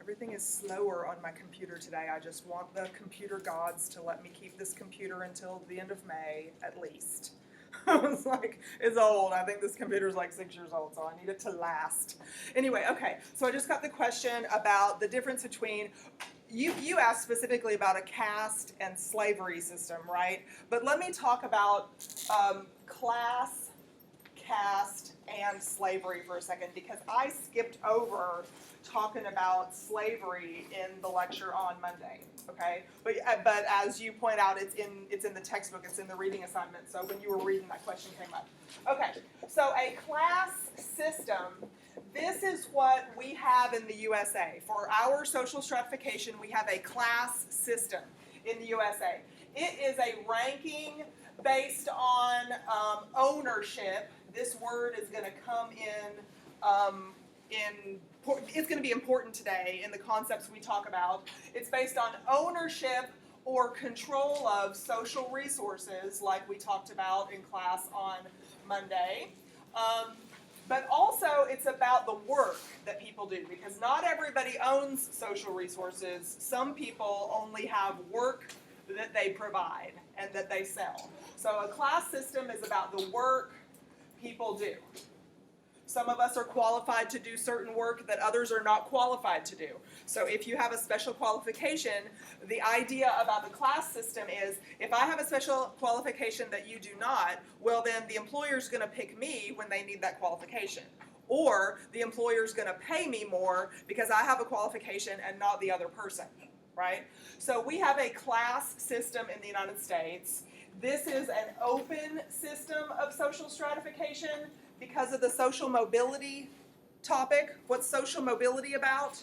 Everything is slower on my computer today. I just want the computer gods to let me keep this computer until the end of May, at least. It's like, it's old. I think this computer's like 6 years old, so I need it to last. Anyway, okay, so I just got the question about the difference between, you asked specifically about a caste and slavery system, right? But let me talk about class, caste, and slavery for a second, because I skipped over talking about slavery in the lecture on Monday, okay? But as you point out, it's in the textbook, it's in the reading assignment, so when you were reading, that question came up. Okay, so a class system, this is what we have in the USA. For our social stratification, we have a class system in the USA. It is a ranking based on ownership. This word is going to come it's going to be important today in the concepts we talk about. It's based on ownership or control of social resources, like we talked about in class on Monday. But also it's about the work that people do, because not everybody owns social resources. Some people only have work that they provide and that they sell. So a class system is about the work people do. Some of us are qualified to do certain work that others are not qualified to do. So if you have a special qualification, the idea about the class system is, if I have a special qualification that you do not, well then the employer's going to pick me when they need that qualification. Or the employer's going to pay me more because I have a qualification and not the other person, right? So we have a class system in the United States. This is an open system of social stratification because of the social mobility topic. What's social mobility about?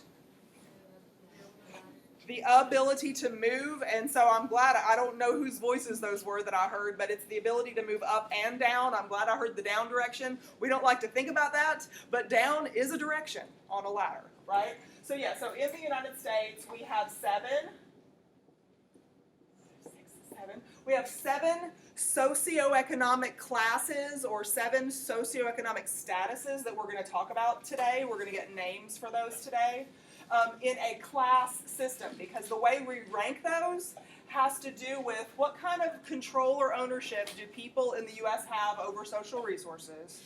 The ability to move, and so I'm glad, I don't know whose voices those were that I heard, but it's the ability to move up and down. I'm glad I heard the down direction. We don't like to think about that, but down is a direction on a ladder, right? So yeah, so in the United States, we have seven socioeconomic classes, or 7 socioeconomic statuses that we're going to talk about today. We're going to get names for those today. In a class system, because the way we rank those has to do with what kind of control or ownership do people in the U.S. have over social resources,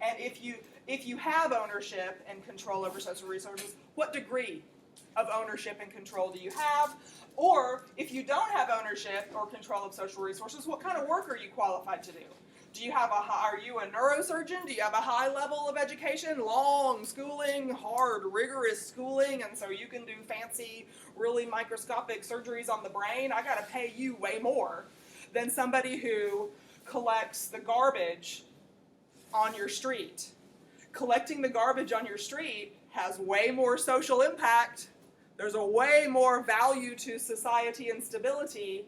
and if you have ownership and control over social resources, what degree of ownership and control do you have? Or if you don't have ownership or control of social resources, what kind of work are you qualified to do? Are you a neurosurgeon? Do you have a high level of education, long schooling, hard, rigorous schooling, and so you can do fancy, really microscopic surgeries on the brain? I got to pay you way more than somebody who collects the garbage on your street. Collecting the garbage on your street has way more social impact. There's a way more value to society and stability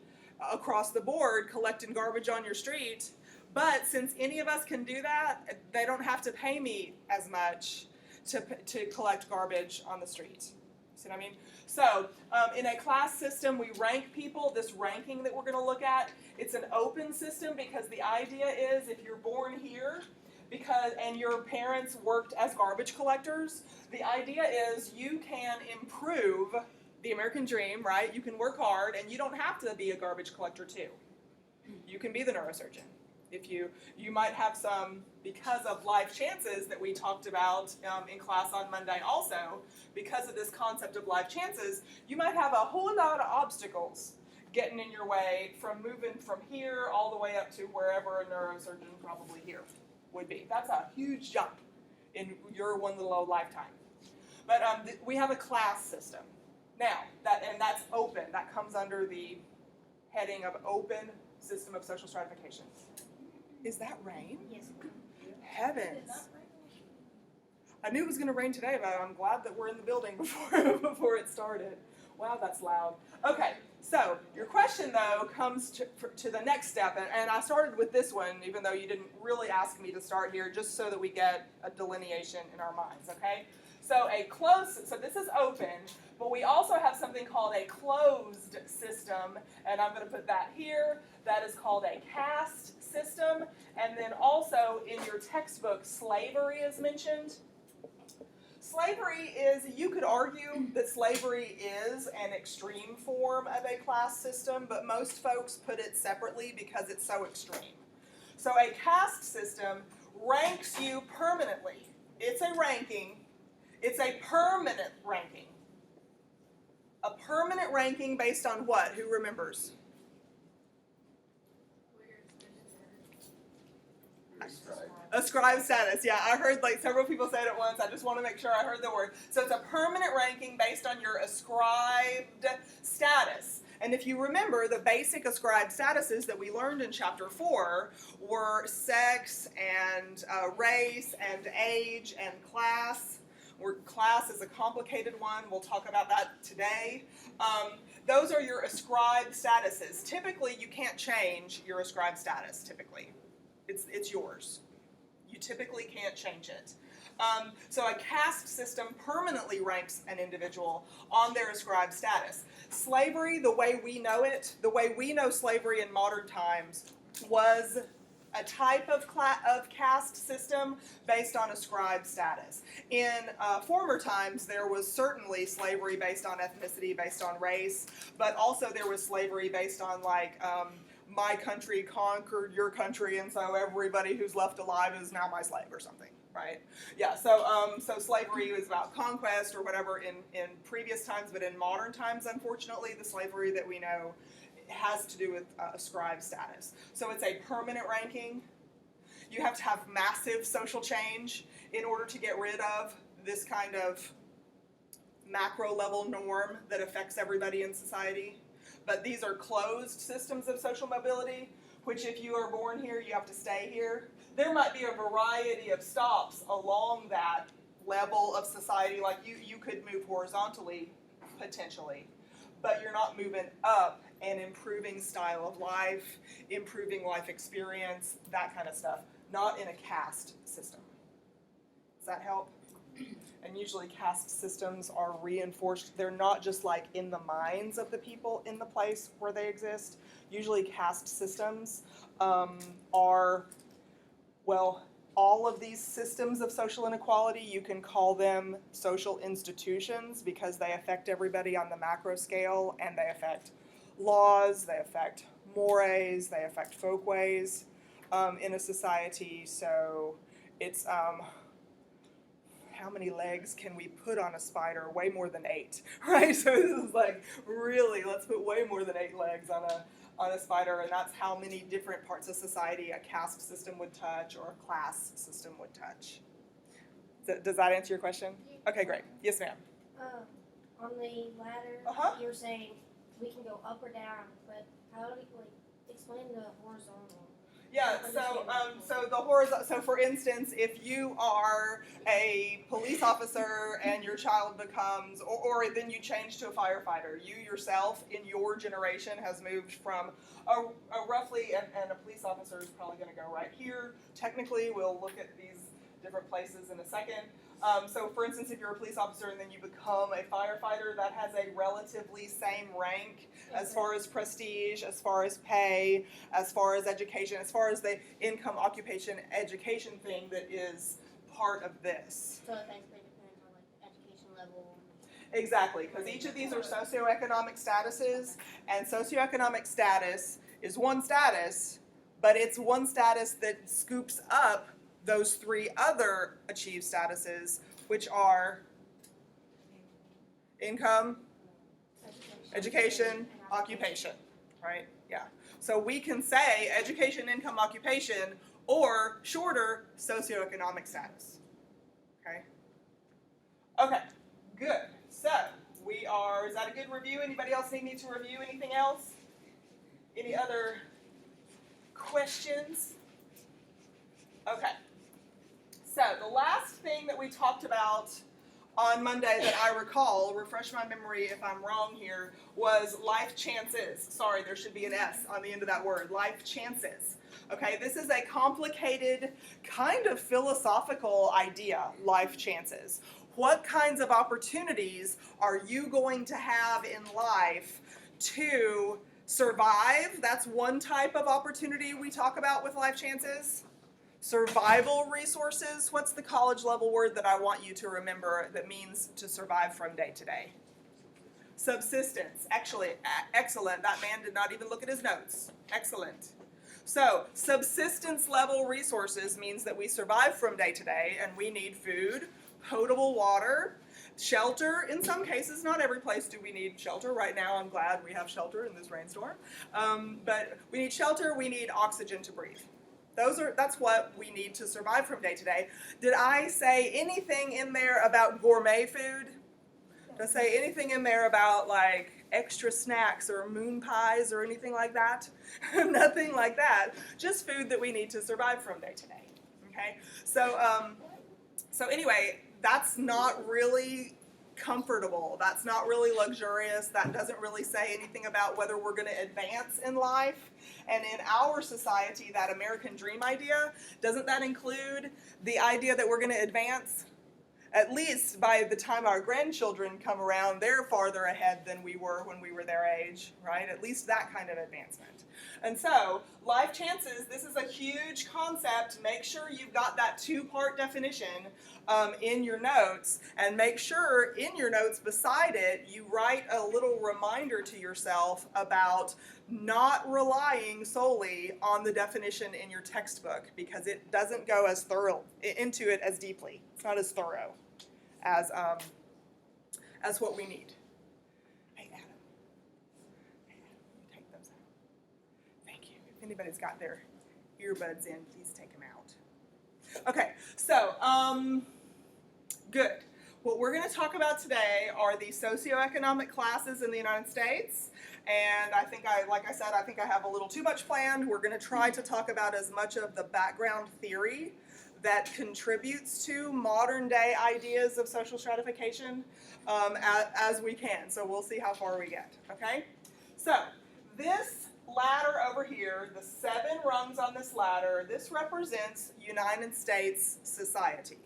across the board collecting garbage on your street. But since any of us can do that, they don't have to pay me as much to collect garbage on the street. See what I mean? So in a class system, we rank people. This ranking that we're going to look at, it's an open system, because the idea is, if you're born here and your parents worked as garbage collectors, the idea is you can improve the American dream, right? You can work hard, and you don't have to be a garbage collector too. You can be the neurosurgeon. If you might have some, because of life chances that we talked about in class on Monday also, because of this concept of life chances, you might have a whole lot of obstacles getting in your way from moving from here all the way up to wherever a neurosurgeon probably here would be. That's a huge jump in your one little lifetime. But we have a class system. Now, that's open. That comes under the heading of open system of social stratification. Is that rain? Yes. Heavens. I knew it was going to rain today, but I'm glad that we're in the building before it started. Wow, that's loud. Okay, so your question, though, comes to the next step, and I started with this one, even though you didn't really ask me to start here, just so that we get a delineation in our minds, okay? So this is open, but we also have something called a closed system, and I'm going to put that here. That is called a caste system, and then also in your textbook, slavery is mentioned. Slavery is, you could argue that that slavery is an extreme form of a class system, but most folks put it separately because it's so extreme. So a caste system ranks you permanently. It's a ranking. It's a permanent ranking. A permanent ranking based on what? Who remembers? Ascribed status. Yeah, I heard like several people say it at once. I just want to make sure I heard the word. So it's a permanent ranking based on your ascribed status. And if you remember, the basic ascribed statuses that we learned in Chapter 4 were sex and race and age and class. Class is a complicated one. We'll talk about that today. Those are your ascribed statuses. Typically, you can't change your ascribed status, typically. It's yours. You typically can't change it. So a caste system permanently ranks an individual on their ascribed status. Slavery, the way we know it, the way we know slavery in modern times, was a type of caste system based on ascribed status. In former times, there was certainly slavery based on ethnicity, based on race, but also there was slavery based on like my country conquered your country, and so everybody who's left alive is now my slave or something, right? Yeah, so slavery was about conquest or whatever in previous times, but in modern times, unfortunately, the slavery that we know has to do with ascribed status. So it's a permanent ranking. You have to have massive social change in order to get rid of this kind of macro level norm that affects everybody in society. But these are closed systems of social mobility, which if you are born here, you have to stay here. There might be a variety of stops along that level of society, like you could move horizontally, potentially, but you're not moving up and improving style of life, improving life experience, that kind of stuff, not in a caste system. Does that help? And usually caste systems are reinforced. They're not just like in the minds of the people in the place where they exist. Usually caste systems are, well, all of these systems of social inequality, you can call them social institutions because they affect everybody on the macro scale, and they affect laws, they affect mores, they affect folkways in a society. So it's how many legs can we put on a spider? Way more than 8, right? So this is like, really, let's put way more than 8 legs on a spider, and that's how many different parts of society a caste system would touch or a class system would touch. Does that answer your question? Okay, great. Yes, ma'am. On the ladder, you were saying we can go up or down, but how do we explain the horizontal? Yeah, so for instance, if you are a police officer and your child becomes, or then you change to a firefighter, you yourself in your generation has moved from a roughly, and a police officer is probably going to go right here. Technically, we'll look at these different places in a second. So for instance, if you're a police officer and then you become a firefighter, that has a relatively same rank as far as prestige, as far as pay, as far as education, as far as the income, occupation, education thing that is part of this. So it basically depends on like the education level. Exactly, because each of these are socioeconomic statuses, and socioeconomic status is one status, but it's one status that scoops up those 3 other achieved statuses, which are income, education, occupation, right? Yeah. So we can say education, income, occupation, or shorter, socioeconomic status. Okay? Okay, good. So is that a good review? Anybody else need me to review anything else? Any other questions? Okay. So the last thing that we talked about on Monday that I recall, refresh my memory if I'm wrong here, was life chances. Sorry, there should be an S on the end of that word, life chances. Okay, this is a complicated, kind of philosophical idea, life chances. What kinds of opportunities are you going to have in life to survive? That's one type of opportunity we talk about with life chances. Survival resources, what's the college level word that I want you to remember that means to survive from day to day? Subsistence. Actually, excellent. That man did not even look at his notes. Excellent. So, subsistence level resources means that we survive from day to day, and we need food, potable water, shelter. In some cases, not every place do we need shelter. Right now, I'm glad we have shelter in this rainstorm. But we need shelter, we need oxygen to breathe. That's what we need to survive from day to day. Did I say anything in there about gourmet food? Did I say anything in there about like extra snacks or moon pies or anything like that? Nothing like that. Just food that we need to survive from day to day. Okay? So anyway, that's not really comfortable. That's not really luxurious. That doesn't really say anything about whether we're going to advance in life. And in our society, that American dream idea, doesn't that include the idea that we're going to advance? At least by the time our grandchildren come around, they're farther ahead than we were when we were their age, right? At least that kind of advancement. And so, life chances, this is a huge concept. Make sure you've got that two-part definition in your notes, and make sure in your notes beside it, you write a little reminder to yourself about not relying solely on the definition in your textbook, because it doesn't go as thorough into it as deeply. It's not as thorough as what we need. Hey, Adam, take those out. Thank you. If anybody's got their earbuds in, please take them out. Okay, so, good. What we're going to talk about today are the socioeconomic classes in the United States. And I think I have a little too much planned. We're going to try to talk about as much of the background theory that contributes to modern day ideas of social stratification as we can. So we'll see how far we get, okay? So this ladder over here, the 7 rungs on this ladder, this represents United States society.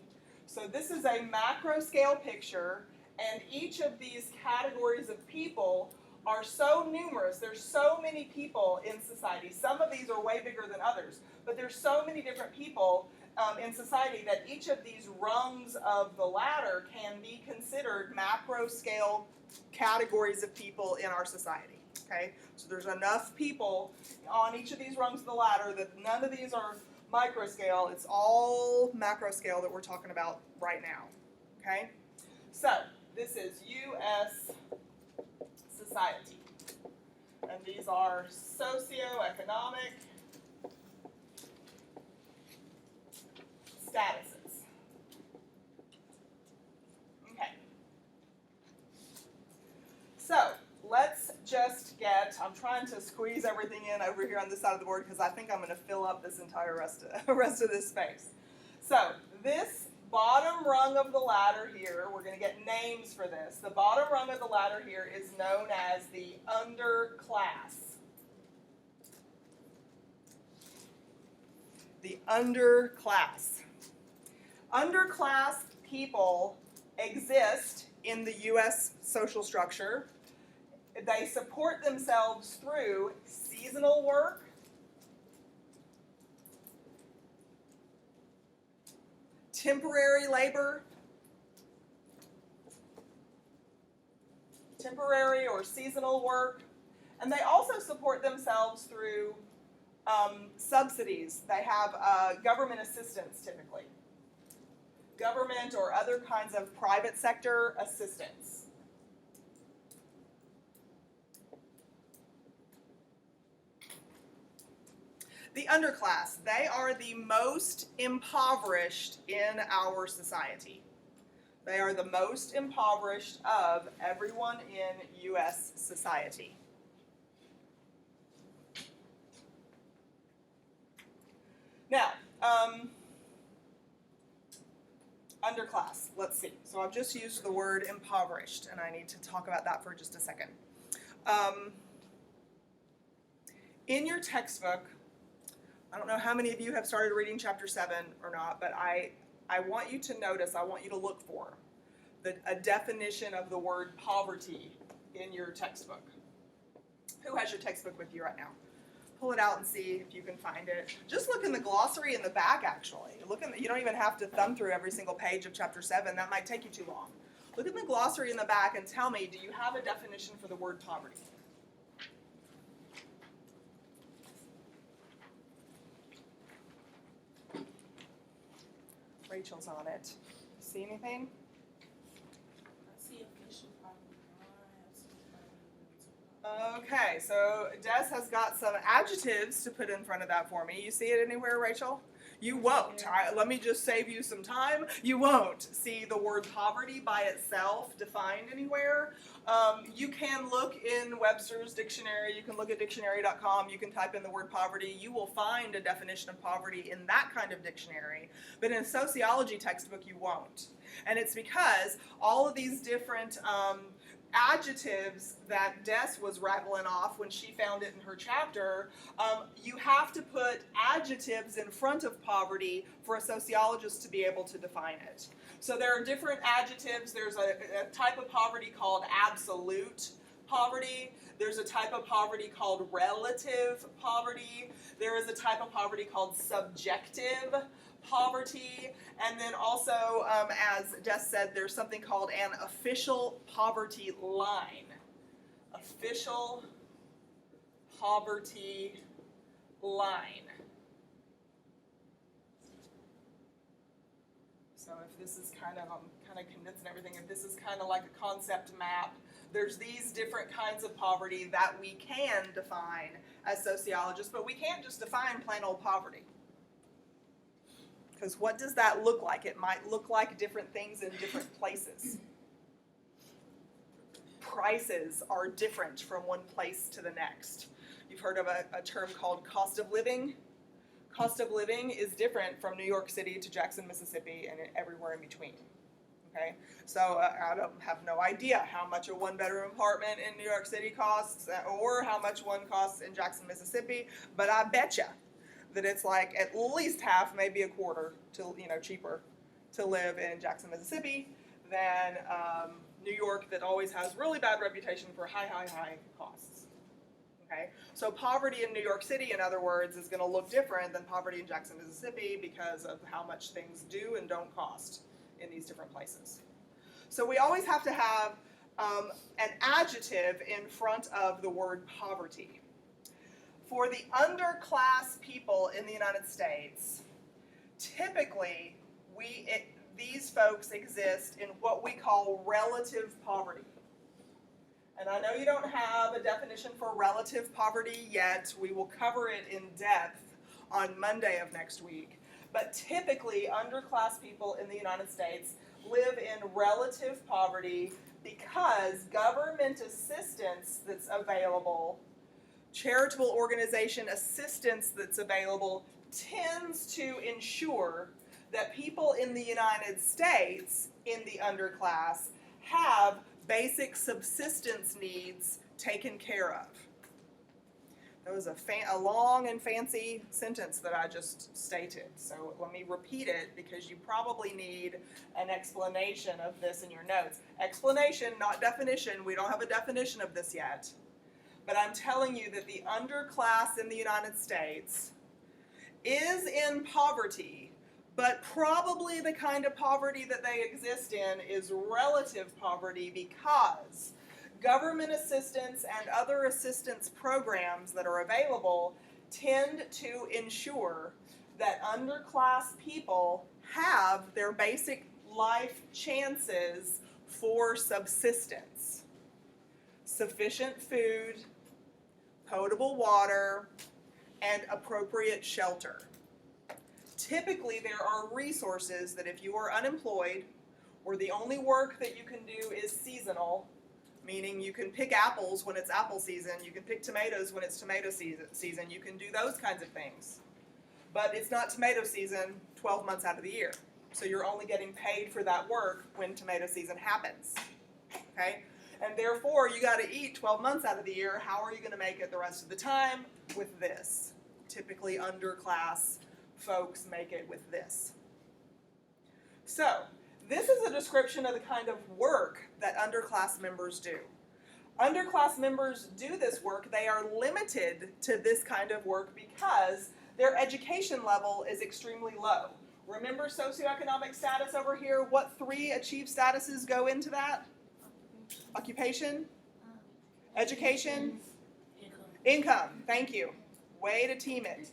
So this is a macro scale picture, and each of these categories of people are so numerous. There's so many people in society. Some of these are way bigger than others, but there's so many different people in society that each of these rungs of the ladder can be considered macro scale categories of people in our society. Okay, so there's enough people on each of these rungs of the ladder that none of these are micro scale. It's all macro scale that we're talking about right now. Okay, so this is U.S. society, and these are socioeconomic statuses. Okay. So let's just I'm trying to squeeze everything in over here on this side of the board because I think I'm going to fill up this entire rest of this space. So this bottom rung of the ladder here, we're going to get names for this. The bottom rung of the ladder here is known as the underclass. The underclass. Underclass people exist in the U.S. social structure. They support themselves through seasonal work, temporary labor, temporary or seasonal work, and they also support themselves through subsidies. They have government assistance typically. Government or other kinds of private sector assistance. The underclass, they are the most impoverished in our society. They are the most impoverished of everyone in U.S. society. Now, underclass, let's see. So I've just used the word impoverished, and I need to talk about that for just a second. In your textbook, I don't know how many of you have started reading chapter 7 or not, but I want you to notice, I want you to look for a definition of the word poverty in your textbook. Who has your textbook with you right now? Pull it out and see if you can find it. Just look in the glossary in the back, actually. You don't even have to thumb through every single page of chapter 7. That might take you too long. Look at the glossary in the back and tell me, do you have a definition for the word poverty? Rachel's on it. See anything? I see official poverty. Okay, so Des has got some adjectives to put in front of that for me. You see it anywhere, Rachel? You won't. Let me just save you some time. You won't see the word poverty by itself defined anywhere. You can look in Webster's dictionary. You can look at dictionary.com. You can type in the word poverty. You will find a definition of poverty in that kind of dictionary. But in a sociology textbook, you won't. And it's because all of these different adjectives that Des was rattling off when she found it in her chapter, you have to put adjectives in front of poverty for a sociologist to be able to define it. So there are different adjectives. There's a type of poverty called absolute poverty. There's a type of poverty called relative poverty. There is a type of poverty called subjective poverty, and then also, as Des said, there's something called an official poverty line. Official poverty line. So if this is kind of, I'm kind of condensing everything, if this is kind of like a concept map, there's these different kinds of poverty that we can define as sociologists, but we can't just define plain old poverty. Because what does that look like? It might look like different things in different places. Prices are different from one place to the next. You've heard of a term called cost of living. Cost of living is different from New York City to Jackson, Mississippi, and everywhere in between. Okay, so I have no idea how much a one-bedroom apartment in New York City costs, or how much one costs in Jackson, Mississippi, but I betcha that it's like at least half, maybe a quarter, to cheaper to live in Jackson, Mississippi than New York, that always has really bad reputation for high costs. Okay, so poverty in New York City, in other words, is going to look different than poverty in Jackson, Mississippi, because of how much things do and don't cost in these different places. So we always have to have an adjective in front of the word poverty. For the underclass people in the United States, typically these folks exist in what we call relative poverty. And I know you don't have a definition for relative poverty yet. We will cover it in depth on Monday of next week. But typically, underclass people in the United States live in relative poverty because government assistance that's available, charitable organization assistance that's available, tends to ensure that people in the United States, in the underclass, have basic subsistence needs taken care of. That was a long and fancy sentence that I just stated. So let me repeat it, because you probably need an explanation of this in your notes. Explanation, not definition. We don't have a definition of this yet. But I'm telling you that the underclass in the United States is in poverty, but probably the kind of poverty that they exist in is relative poverty, because government assistance and other assistance programs that are available tend to ensure that underclass people have their basic life chances for subsistence. Sufficient food, potable water, and appropriate shelter. Typically, there are resources that if you are unemployed, or the only work that you can do is seasonal, meaning you can pick apples when it's apple season, you can pick tomatoes when it's tomato season, you can do those kinds of things. But it's not tomato season 12 months out of the year. So you're only getting paid for that work when tomato season happens. Okay? And therefore, you got to eat 12 months out of the year. How are you going to make it the rest of the time? With this. Typically, underclass folks make it with this. So, this is a description of the kind of work that underclass members do. Underclass members do this work. They are limited to this kind of work because their education level is extremely low. Remember socioeconomic status over here? What 3 achieved statuses go into that? Occupation, education, income. Thank you. Way to team it.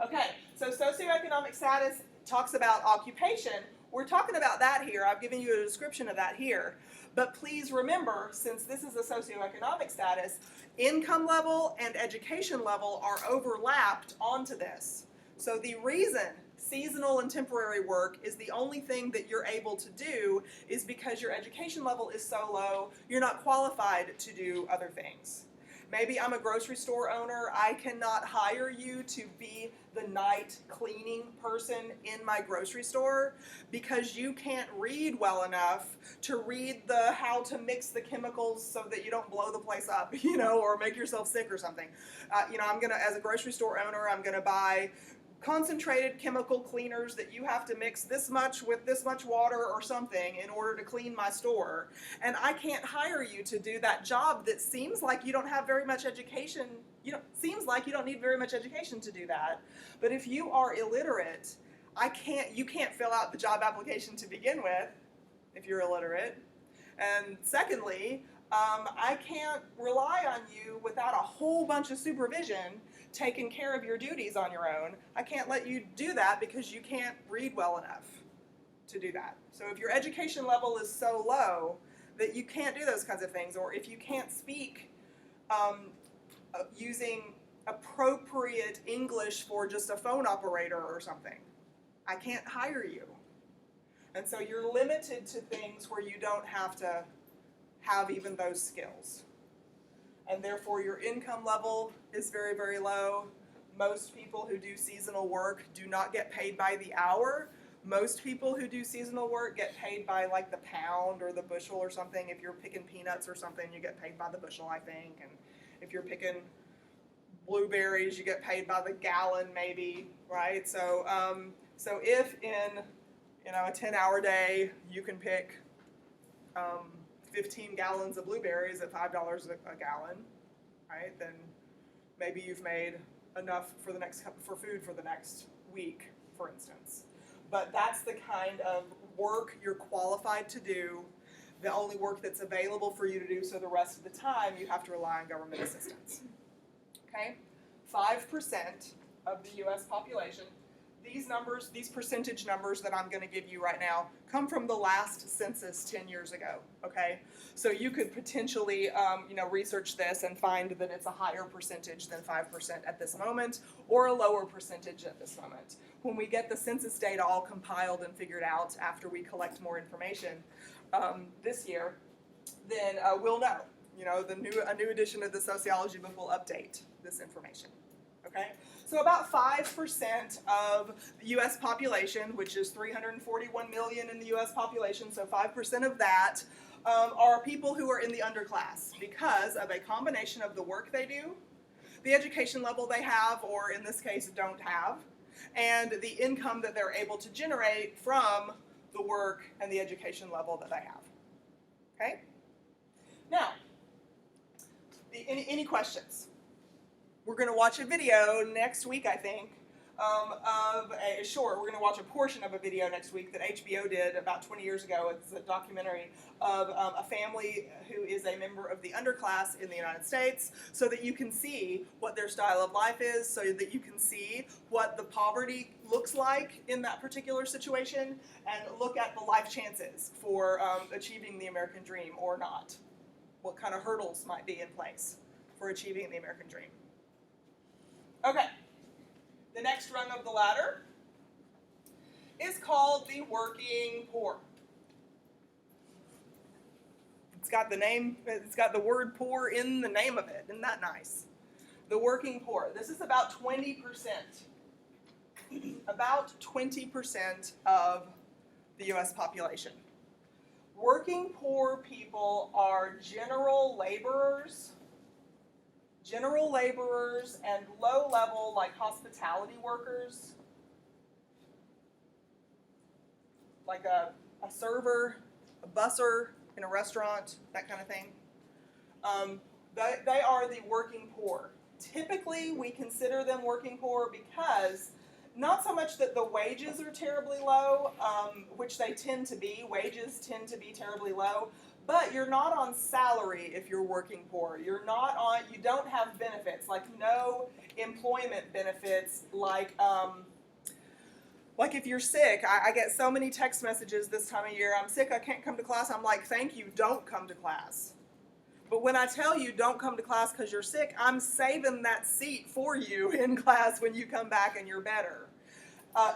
Okay, so socioeconomic status talks about occupation. We're talking about that here. I've given you a description of that here. But please remember, since this is a socioeconomic status, income level and education level are overlapped onto this. So the reason seasonal and temporary work is the only thing that you're able to do is because your education level is so low, you're not qualified to do other things. Maybe I'm a grocery store owner. I cannot hire you to be the night cleaning person in my grocery store because you can't read well enough to read the how to mix the chemicals so that you don't blow the place up, or make yourself sick or something. I'm gonna, as a grocery store owner, I'm gonna buy concentrated chemical cleaners that you have to mix this much with this much water or something in order to clean my store. And I can't hire you to do that job that seems like you don't have very much education. Seems like you don't need very much education to do that. But if you are illiterate, you can't fill out the job application to begin with if you're illiterate. And secondly, I can't rely on you without a whole bunch of supervision taking care of your duties on your own. I can't let you do that because you can't read well enough to do that. So if your education level is so low that you can't do those kinds of things, or if you can't speak using appropriate English for just a phone operator or something, I can't hire you. And so you're limited to things where you don't have to have even those skills. And therefore your income level is very, very low. Most people who do seasonal work do not get paid by the hour. Most people who do seasonal work get paid by like the pound or the bushel or something. If you're picking peanuts or something, you get paid by the bushel, I think. And if you're picking blueberries, you get paid by the gallon maybe, right? So if in a 10-hour day you can pick 15 gallons of blueberries at $5 a gallon, right? Then maybe you've made enough for food for the next week, for instance. But that's the kind of work you're qualified to do, the only work that's available for you to do, so the rest of the time you have to rely on government assistance. Okay? 5% of the US population. These numbers, these percentage numbers that I'm going to give you right now come from the last census 10 years ago, okay? So you could potentially, research this and find that it's a higher percentage than 5% at this moment, or a lower percentage at this moment. When we get the census data all compiled and figured out after we collect more information this year, then we'll know. A new edition of the sociology book will update this information, okay? So about 5% of the U.S. population, which is 341 million in the U.S. population, so 5% of that are people who are in the underclass because of a combination of the work they do, the education level they have, or in this case don't have, and the income that they're able to generate from the work and the education level that they have. Okay? Now, any questions? We're going to watch a video next week, I think, we're going to watch a portion of a video next week that HBO did about 20 years ago. It's a documentary of a family who is a member of the underclass in the United States, so that you can see what their style of life is, so that you can see what the poverty looks like in that particular situation, and look at the life chances for achieving the American dream or not. What kind of hurdles might be in place for achieving the American dream. Okay, the next rung of the ladder is called the working poor. It's got the word poor in the name of it. Isn't that nice? The working poor. This is about 20%. About 20% of the U.S. population. Working poor people are general laborers and low-level, like hospitality workers, like a server, a busser in a restaurant, that kind of thing. They are the working poor. Typically, we consider them working poor because not so much that the wages are terribly low, which they tend to be. Wages tend to be terribly low, but you're not on salary if you're working poor. You don't have benefits, like no employment benefits, like if you're sick. I get so many text messages this time of year, I'm sick, I can't come to class. I'm like, thank you, don't come to class. But when I tell you don't come to class because you're sick, I'm saving that seat for you in class when you come back and you're better.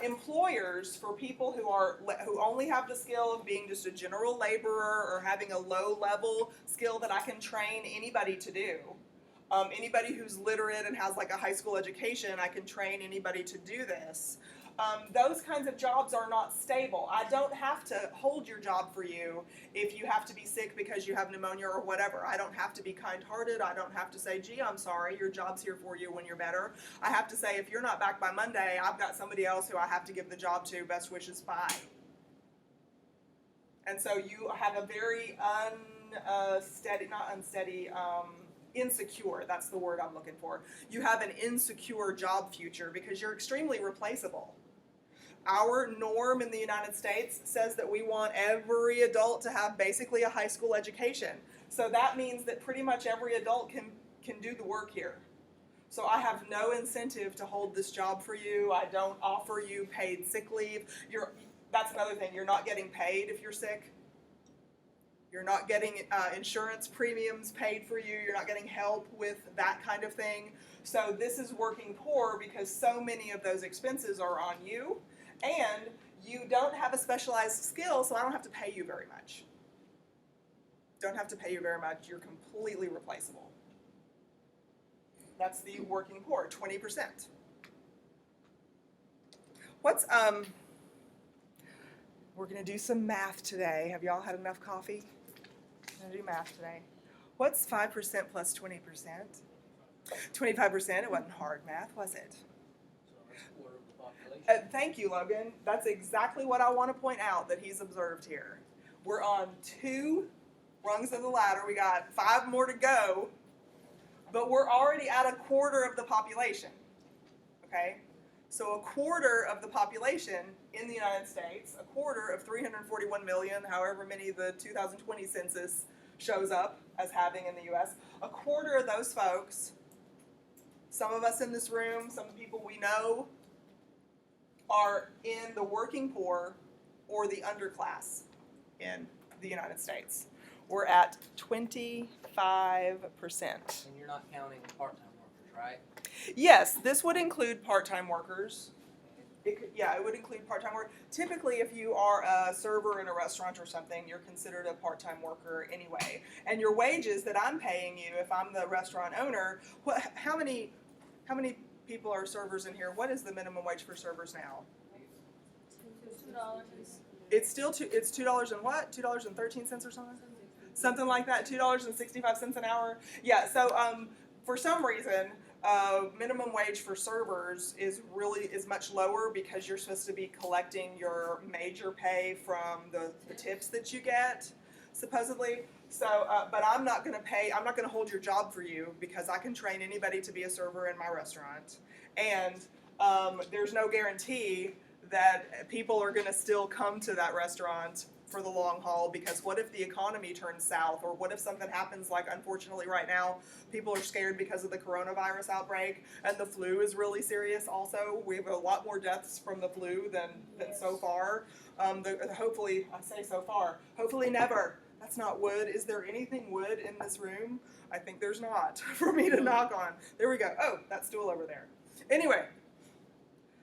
Employers, for people who only have the skill of being just a general laborer or having a low-level skill that I can train anybody to do. Anybody who's literate and has like a high school education, I can train anybody to do this. Those kinds of jobs are not stable. I don't have to hold your job for you if you have to be sick because you have pneumonia or whatever. I don't have to be kind-hearted. I don't have to say, gee, I'm sorry, your job's here for you when you're better. I have to say, if you're not back by Monday, I've got somebody else who I have to give the job to. Best wishes, bye. And so you have a very insecure, that's the word I'm looking for. You have an insecure job future because you're extremely replaceable. Our norm in the United States says that we want every adult to have basically a high school education. So that means that pretty much every adult can do the work here. So I have no incentive to hold this job for you. I don't offer you paid sick leave. That's another thing. You're not getting paid if you're sick. You're not getting insurance premiums paid for you. You're not getting help with that kind of thing. So this is working poor because so many of those expenses are on you. And you don't have a specialized skill, so I don't have to pay you very much. Don't have to pay you very much. You're completely replaceable. That's the working poor, 20%. We're going to do some math today. Have y'all had enough coffee? We're going to do math today. What's 5% plus 20%? 25%. It wasn't hard math, was it? Thank you, Logan. That's exactly what I want to point out that he's observed here. We're on 2 rungs of the ladder. We got 5 more to go, but we're already at a quarter of the population. Okay? So a quarter of the population in the United States, a quarter of 341 million, however many the 2020 census shows up as having in the U.S., a quarter of those folks, some of us in this room, some people we know, are in the working poor or the underclass in the United States. We're at 25%. And you're not counting part-time workers, right? Yes, this would include part-time workers. It would include part-time work. Typically, if you are a server in a restaurant or something, you're considered a part-time worker anyway. And your wages that I'm paying you, if I'm the restaurant owner, how many people are servers in here? What is the minimum wage for servers now? $2. It's $2 and what? $2.13 or something? Something like that. $2.65 an hour. Yeah. So for some reason, minimum wage for servers is much lower because you're supposed to be collecting your major pay from the tips that you get, supposedly. So, but I'm not going to hold your job for you because I can train anybody to be a server in my restaurant. And there's no guarantee that people are going to still come to that restaurant for the long haul, because what if the economy turns south, or what if something happens, like unfortunately right now people are scared because of the coronavirus outbreak, and the flu is really serious also. We have a lot more deaths from the flu than so far. Hopefully, I say so far, hopefully never. That's not wood. Is there anything wood in this room? I think there's not for me to knock on. There we go. Oh, that stool over there. Anyway,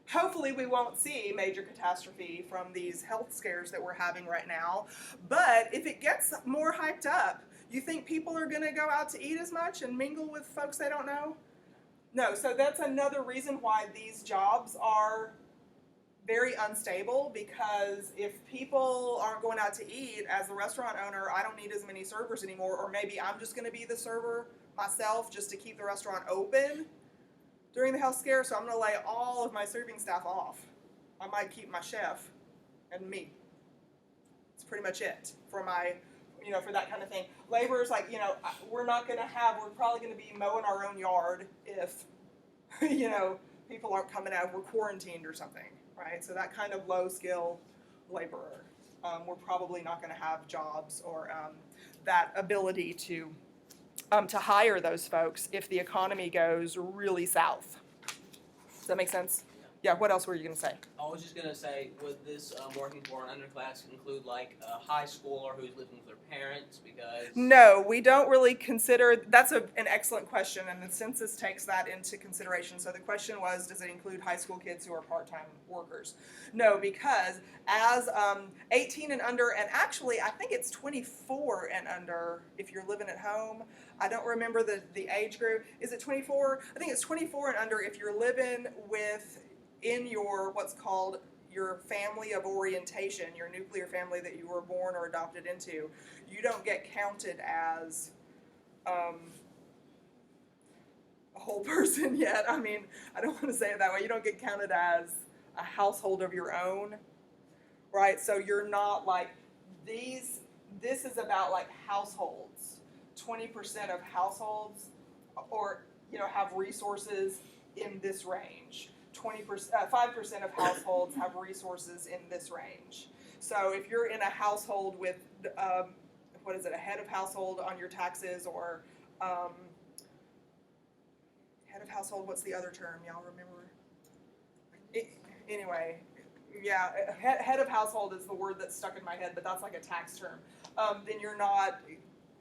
hopefully we won't see major catastrophe from these health scares that we're having right now. But if it gets more hyped up, you think people are going to go out to eat as much and mingle with folks they don't know? No, so that's another reason why these jobs are very unstable, because if people aren't going out to eat, as a restaurant owner, I don't need as many servers anymore, or maybe I'm just going to be the server myself just to keep the restaurant open during the health scare, so I'm going to lay all of my serving staff off. I might keep my chef and me. It's pretty much it for my, for that kind of thing. Laborers, we're probably going to be mowing our own yard if, people aren't coming out, we're quarantined or something, right? So that kind of low skill laborer, we're probably not going to have jobs or that ability to hire those folks if the economy goes really south. Does that make sense? Yeah, what else were you going to say? I was just gonna say, would this working for an underclass include like a high schooler who's living with their parents? Because No, we don't really consider, that's an excellent question, and the census takes that into consideration. So the question was, does it include high school kids who are part-time workers? No, because as 18 and under, and actually I think it's 24 and under if you're living at home. I don't remember the age group. Is it 24? I think it's 24 and under if you're living in your what's called your family of orientation, your nuclear family that you were born or adopted into. You don't get counted as a whole person yet. I mean, I don't want to say it that way. You don't get counted as a household of your own, right? So you're not like these. This is about like households. 20% of households, or have resources in this range. 5% of households have resources in this range. So if you're in a household with, a head of household on your taxes, or head of household, what's the other term? Y'all remember? Anyway, yeah, head of household is the word that's stuck in my head, but that's like a tax term. Then you're not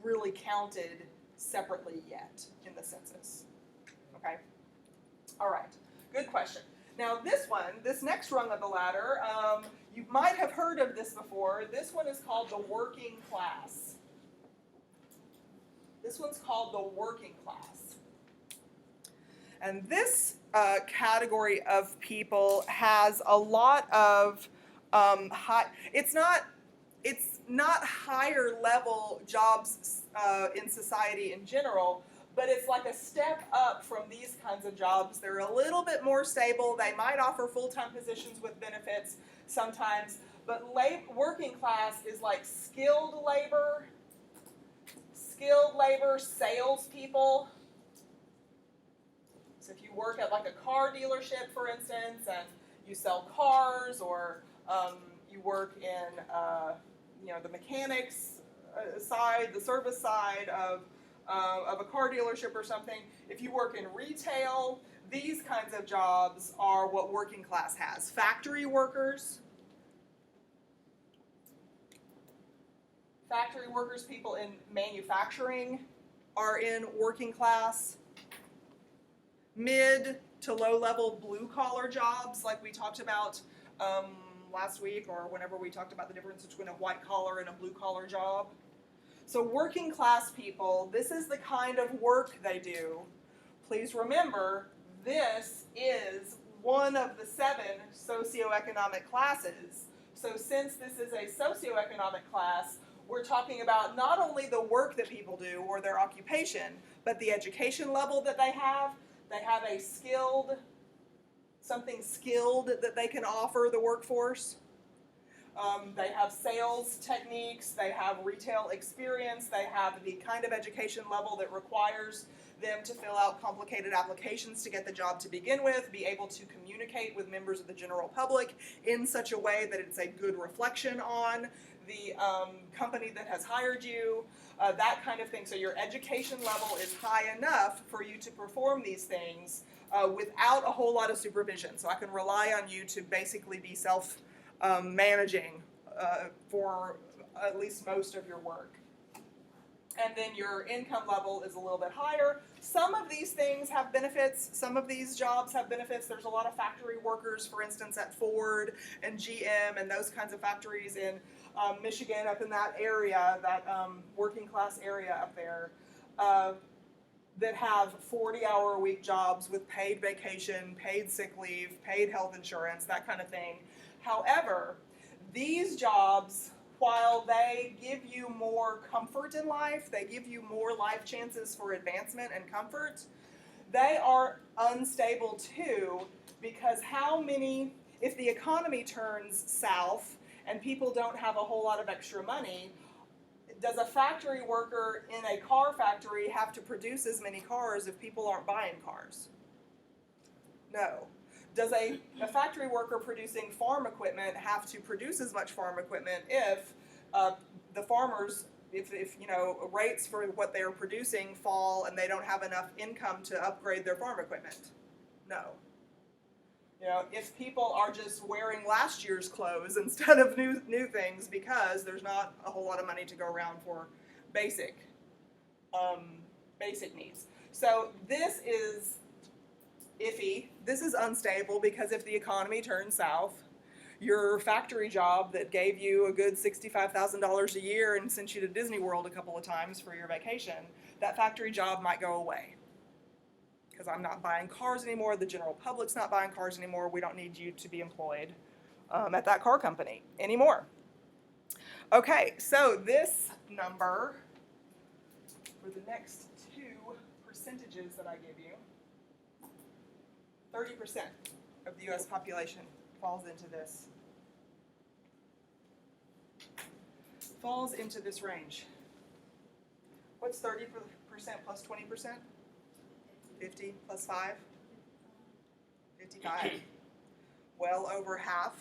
really counted separately yet in the census. Okay? All right. Good question. Now this next rung of the ladder, you might have heard of this before. This one is called the working class. This one's called the working class. And this category of people has a lot of it's not higher level jobs in society in general, but it's like a step up from these kinds of jobs. They're a little bit more stable. They might offer full-time positions with benefits sometimes, but working class is like skilled labor, salespeople. So if you work at like a car dealership, for instance, and you sell cars, or you work in the mechanics side, the service side of a car dealership or something. If you work in retail, these kinds of jobs are what working class has. Factory workers, people in manufacturing are in working class. Mid to low level blue collar jobs, like we talked about last week, or whenever we talked about the difference between a white collar and a blue collar job. So working class people, this is the kind of work they do. Please remember, this is one of the 7 socioeconomic classes. So since this is a socioeconomic class, we're talking about not only the work that people do or their occupation, but the education level that they have. They have something skilled that they can offer the workforce. They have sales techniques, they have retail experience, they have the kind of education level that requires them to fill out complicated applications to get the job to begin with, be able to communicate with members of the general public in such a way that it's a good reflection on the company that has hired you, that kind of thing. So your education level is high enough for you to perform these things without a whole lot of supervision. So I can rely on you to basically be managing for at least most of your work. And then your income level is a little bit higher. Some of these things have benefits. Some of these jobs have benefits. There's a lot of factory workers, for instance, at Ford and GM and those kinds of factories in Michigan, up in that area, that working class area up there, that have 40-hour-a-week jobs with paid vacation, paid sick leave, paid health insurance, that kind of thing. However, these jobs, while they give you more comfort in life, they give you more life chances for advancement and comfort, they are unstable too, because if the economy turns south and people don't have a whole lot of extra money, does a factory worker in a car factory have to produce as many cars if people aren't buying cars? No. Does a factory worker producing farm equipment have to produce as much farm equipment if the farmers, if rates for what they are producing fall and they don't have enough income to upgrade their farm equipment? No. If people are just wearing last year's clothes instead of new things because there's not a whole lot of money to go around for basic needs. So this is iffy. This is unstable because if the economy turns south, your factory job that gave you a good $65,000 a year and sent you to Disney World a couple of times for your vacation, that factory job might go away. Because I'm not buying cars anymore, the general public's not buying cars anymore, we don't need you to be employed at that car company anymore. Okay, so this number for the next two percentages that I give you, 30% of the U.S. population falls into this. Falls into this range. What's 30% plus 20%? 50 plus 5? 55. Well over half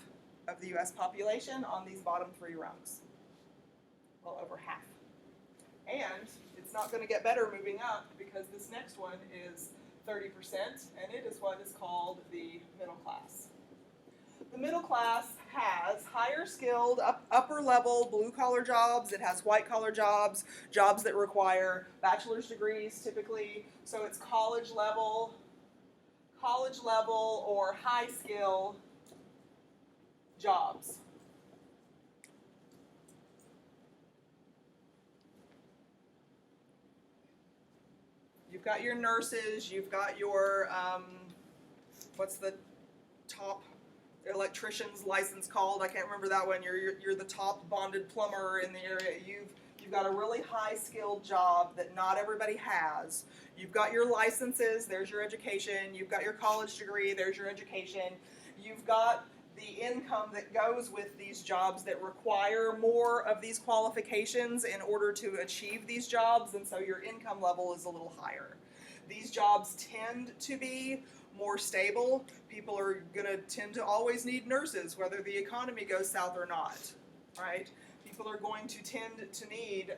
of the U.S. population on these bottom three rungs. Well over half. And it's not going to get better moving up because this next one is 30%, and it is what is called the middle class. The middle class has higher skilled, upper level blue collar jobs. It has white collar jobs, jobs that require bachelor's degrees typically. So it's college level or high skill jobs. You've got your nurses, you've got your, what's the top electrician's license called? I can't remember that one. You're the top bonded plumber in the area. You've got a really high skilled job that not everybody has. You've got your licenses, there's your education. You've got your college degree, there's your education. You've got the income that goes with these jobs that require more of these qualifications in order to achieve these jobs, and so your income level is a little higher. These jobs tend to be more stable. People are going to tend to always need nurses, whether the economy goes south or not, right? People are going to tend to need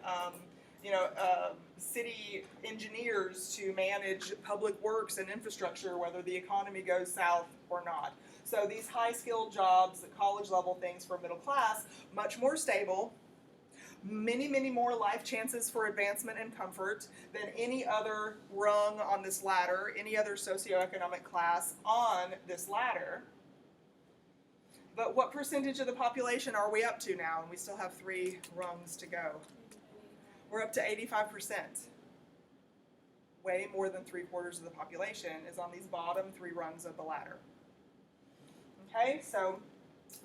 city engineers to manage public works and infrastructure, whether the economy goes south or not. So these high-skilled jobs, the college-level things for middle class, much more stable, many, many more life chances for advancement and comfort than any other rung on this ladder, any other socioeconomic class on this ladder. But what percentage of the population are we up to now? And we still have 3 rungs to go. We're up to 85%. Way more than 3/4 of the population is on these bottom 3 rungs of the ladder. Okay, so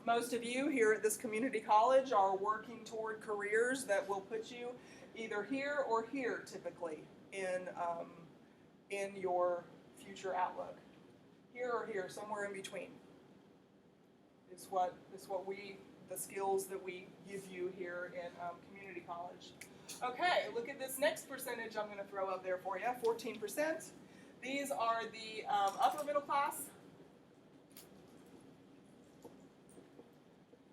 most of you here at this community college are working toward careers that will put you either here or here, typically, in your future outlook. Here or here, somewhere in between, is what the skills that we give you here in community college. Okay, look at this next percentage I'm going to throw up there for you, 14%. These are the upper middle class.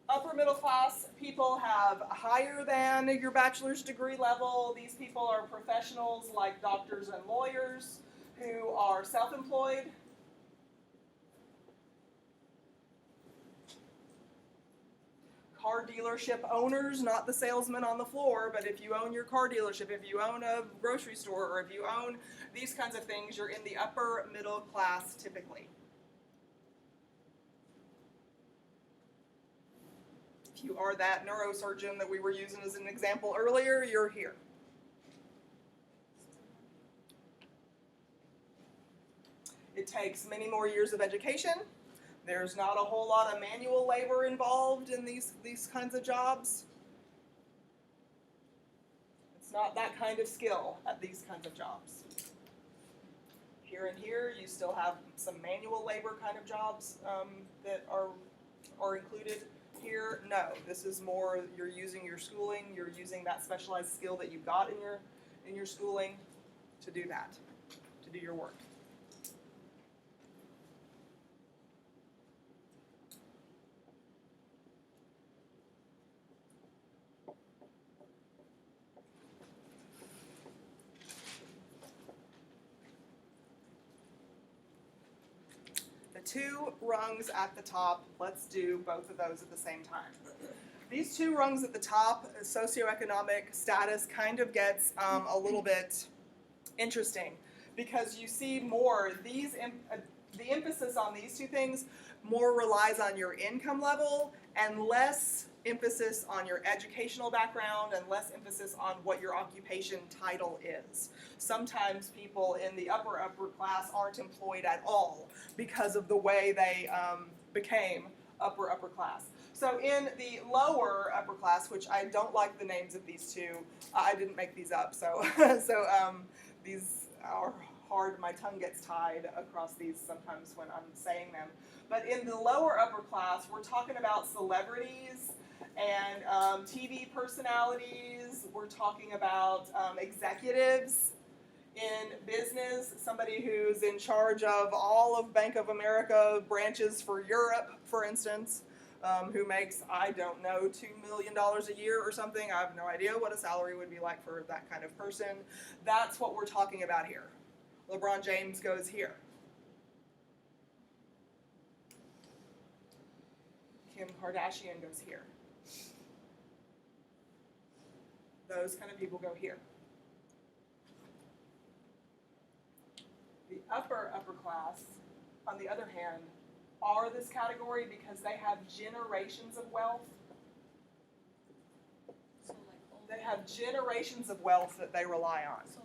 Upper middle class people have higher than your bachelor's degree level. These people are professionals like doctors and lawyers who are self-employed. Car dealership owners, not the salesman on the floor, but if you own your car dealership, if you own a grocery store, or if you own these kinds of things, you're in the upper middle class typically. If you are that neurosurgeon that we were using as an example earlier, you're here. It takes many more years of education. There's not a whole lot of manual labor involved in these kinds of jobs. It's not that kind of skill at these kinds of jobs. Here and here, you still have some manual labor kind of jobs that are included. Here, no. This is more you're using your schooling, you're using that specialized skill that you got in your schooling to do that, to do your work. two rungs at the top. Let's do both of those at the same time. These two rungs at the top, socioeconomic status, kind of gets a little bit interesting because you see more, the emphasis on these two things more relies on your income level and less emphasis on your educational background and less emphasis on what your occupation title is. Sometimes people in the upper class aren't employed at all because of the way they became upper class. So in the lower upper class, which I don't like the names of these two, I didn't make these up, so these are hard, my tongue gets tied across these sometimes when I'm saying them. But in the lower upper class, we're talking about celebrities and TV personalities. We're talking about executives in business, somebody who's in charge of all of Bank of America branches for Europe, for instance, who makes, I don't know, $2 million a year or something. I have no idea what a salary would be like for that kind of person. That's what we're talking about here. LeBron James goes here. Kim Kardashian goes here. Those kind of people go here. The upper class, on the other hand, are this category because they have generations of wealth. So like old. They have generations of wealth that they rely on. So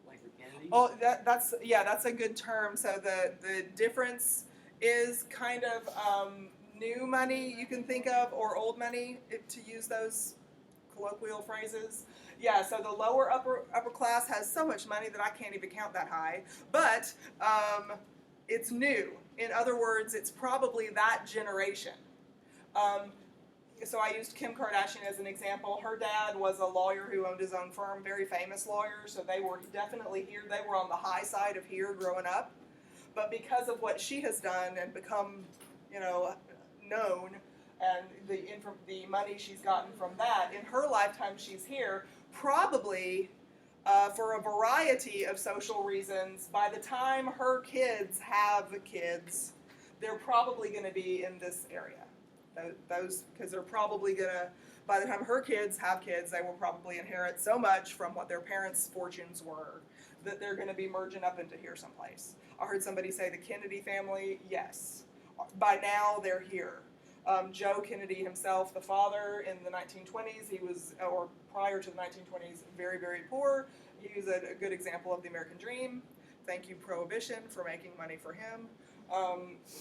Like the Kennedys? Oh, that's a good term. So the difference is kind of new money you can think of, or old money, to use those colloquial phrases. Yeah, so the lower upper class has so much money that I can't even count that high, but it's new. In other words, it's probably that generation. So I used Kim Kardashian as an example. Her dad was a lawyer who owned his own firm, very famous lawyer, so they were definitely here. They were on the high side of here growing up. But because of what she has done and become, known, and the money she's gotten from that, in her lifetime she's here, probably for a variety of social reasons, by the time her kids have kids, they're probably going to be in this area. Those, because they're probably going to, by the time her kids have kids, they will probably inherit so much from what their parents' fortunes were that they're going to be merging up into here someplace. I heard somebody say the Kennedy family, yes. By now, they're here. Joe Kennedy himself, the father, in the 1920s, he was, or prior to the 1920s, very, very poor. He was a good example of the American dream. Thank you, Prohibition, for making money for him.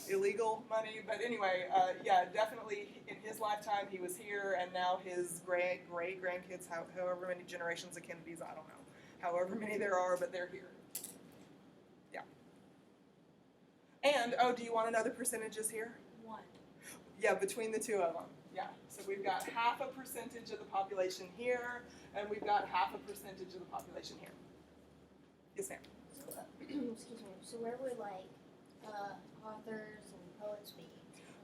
Illegal money, but anyway, yeah, definitely in his lifetime he was here, and now his great-grandkids, however many generations of Kennedys, I don't know. However many there are, but they're here. Yeah. And, do you want another percentages here? 1. Yeah, between the two of them. Yeah. So we've got half a percentage of the population here, and we've got half a percentage of the population here. Yes, ma'am. So, excuse me. So where would authors and poets be?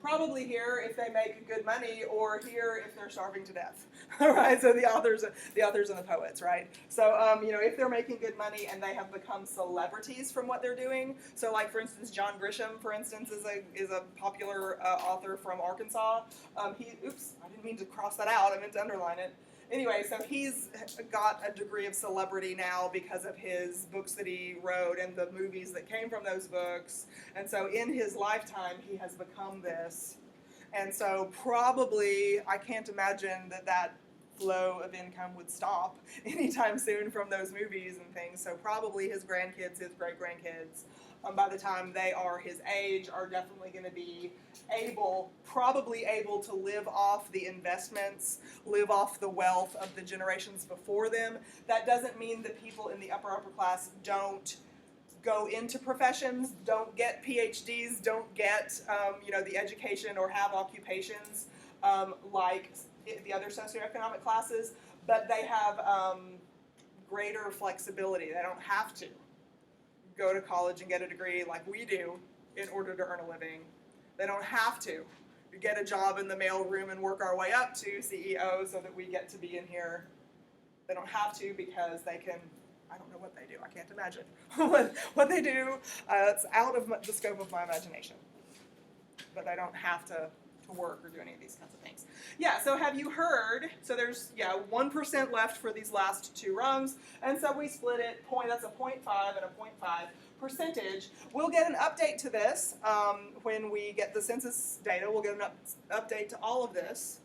Probably here if they make good money, or here if they're starving to death. Right? So the authors and the poets, right? So if they're making good money and they have become celebrities from what they're doing. So like for instance, John Grisham, for instance, is a popular author from Arkansas. Oops, I didn't mean to cross that out. I meant to underline it. Anyway, so he's got a degree of celebrity now because of his books that he wrote and the movies that came from those books. And so in his lifetime, he has become this. And so probably, I can't imagine that flow of income would stop anytime soon from those movies and things. So probably his grandkids, his great-grandkids, by the time they are his age, are definitely going to be probably able to live off the investments, live off the wealth of the generations before them. That doesn't mean that people in the upper class don't go into professions, don't get PhDs, don't get the education or have occupations like the other socioeconomic classes, but they have greater flexibility. They don't have to go to college and get a degree like we do in order to earn a living. They don't have to get a job in the mailroom and work our way up to CEO so that we get to be in here. They don't have to because they can, I don't know what they do. I can't imagine what they do. It's out of the scope of my imagination. but they don't have to work or do any of these kinds of things. Yeah, so have you heard, so there's, 1% left for these last two rungs, and so we split it, that's a 0.5 and a 0.5 percentage. We'll get an update to this when we get the census data. We'll get an update to all of this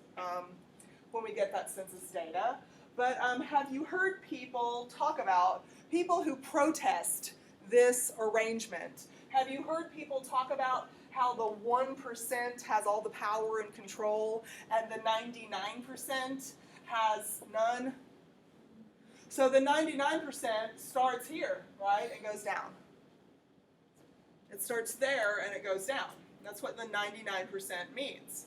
when we get that census data. But have you heard people talk about people who protest this arrangement? Have you heard people talk about how the 1% has all the power and control and the 99% has none? So the 99% starts here, right, and goes down. It starts there and it goes down. That's what the 99% means.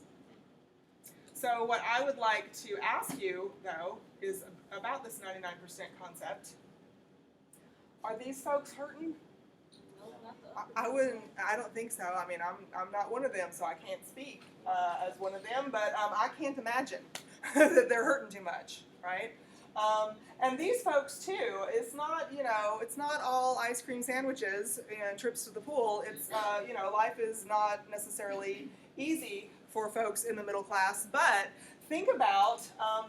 So what I would like to ask you, though, is about this 99% concept. Are these folks hurting? I don't think so. I mean, I'm not one of them, so I can't speak as one of them, but I can't imagine that they're hurting too much, right? And these folks too, it's not, it's not all ice cream sandwiches and trips to the pool. It's, life is not necessarily easy for folks in the middle class, but think about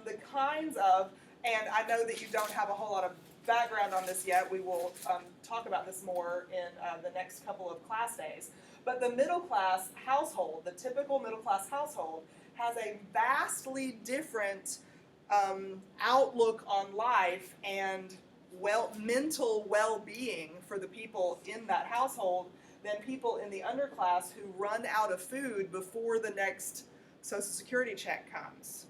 the kinds of, and I know that you don't have a whole lot of background on this yet. We will talk about this more in the next couple of class days. But the middle class household, the typical middle class household, has a vastly different outlook on life and mental well-being for the people in that household than people in the underclass who run out of food before the next Social Security check comes,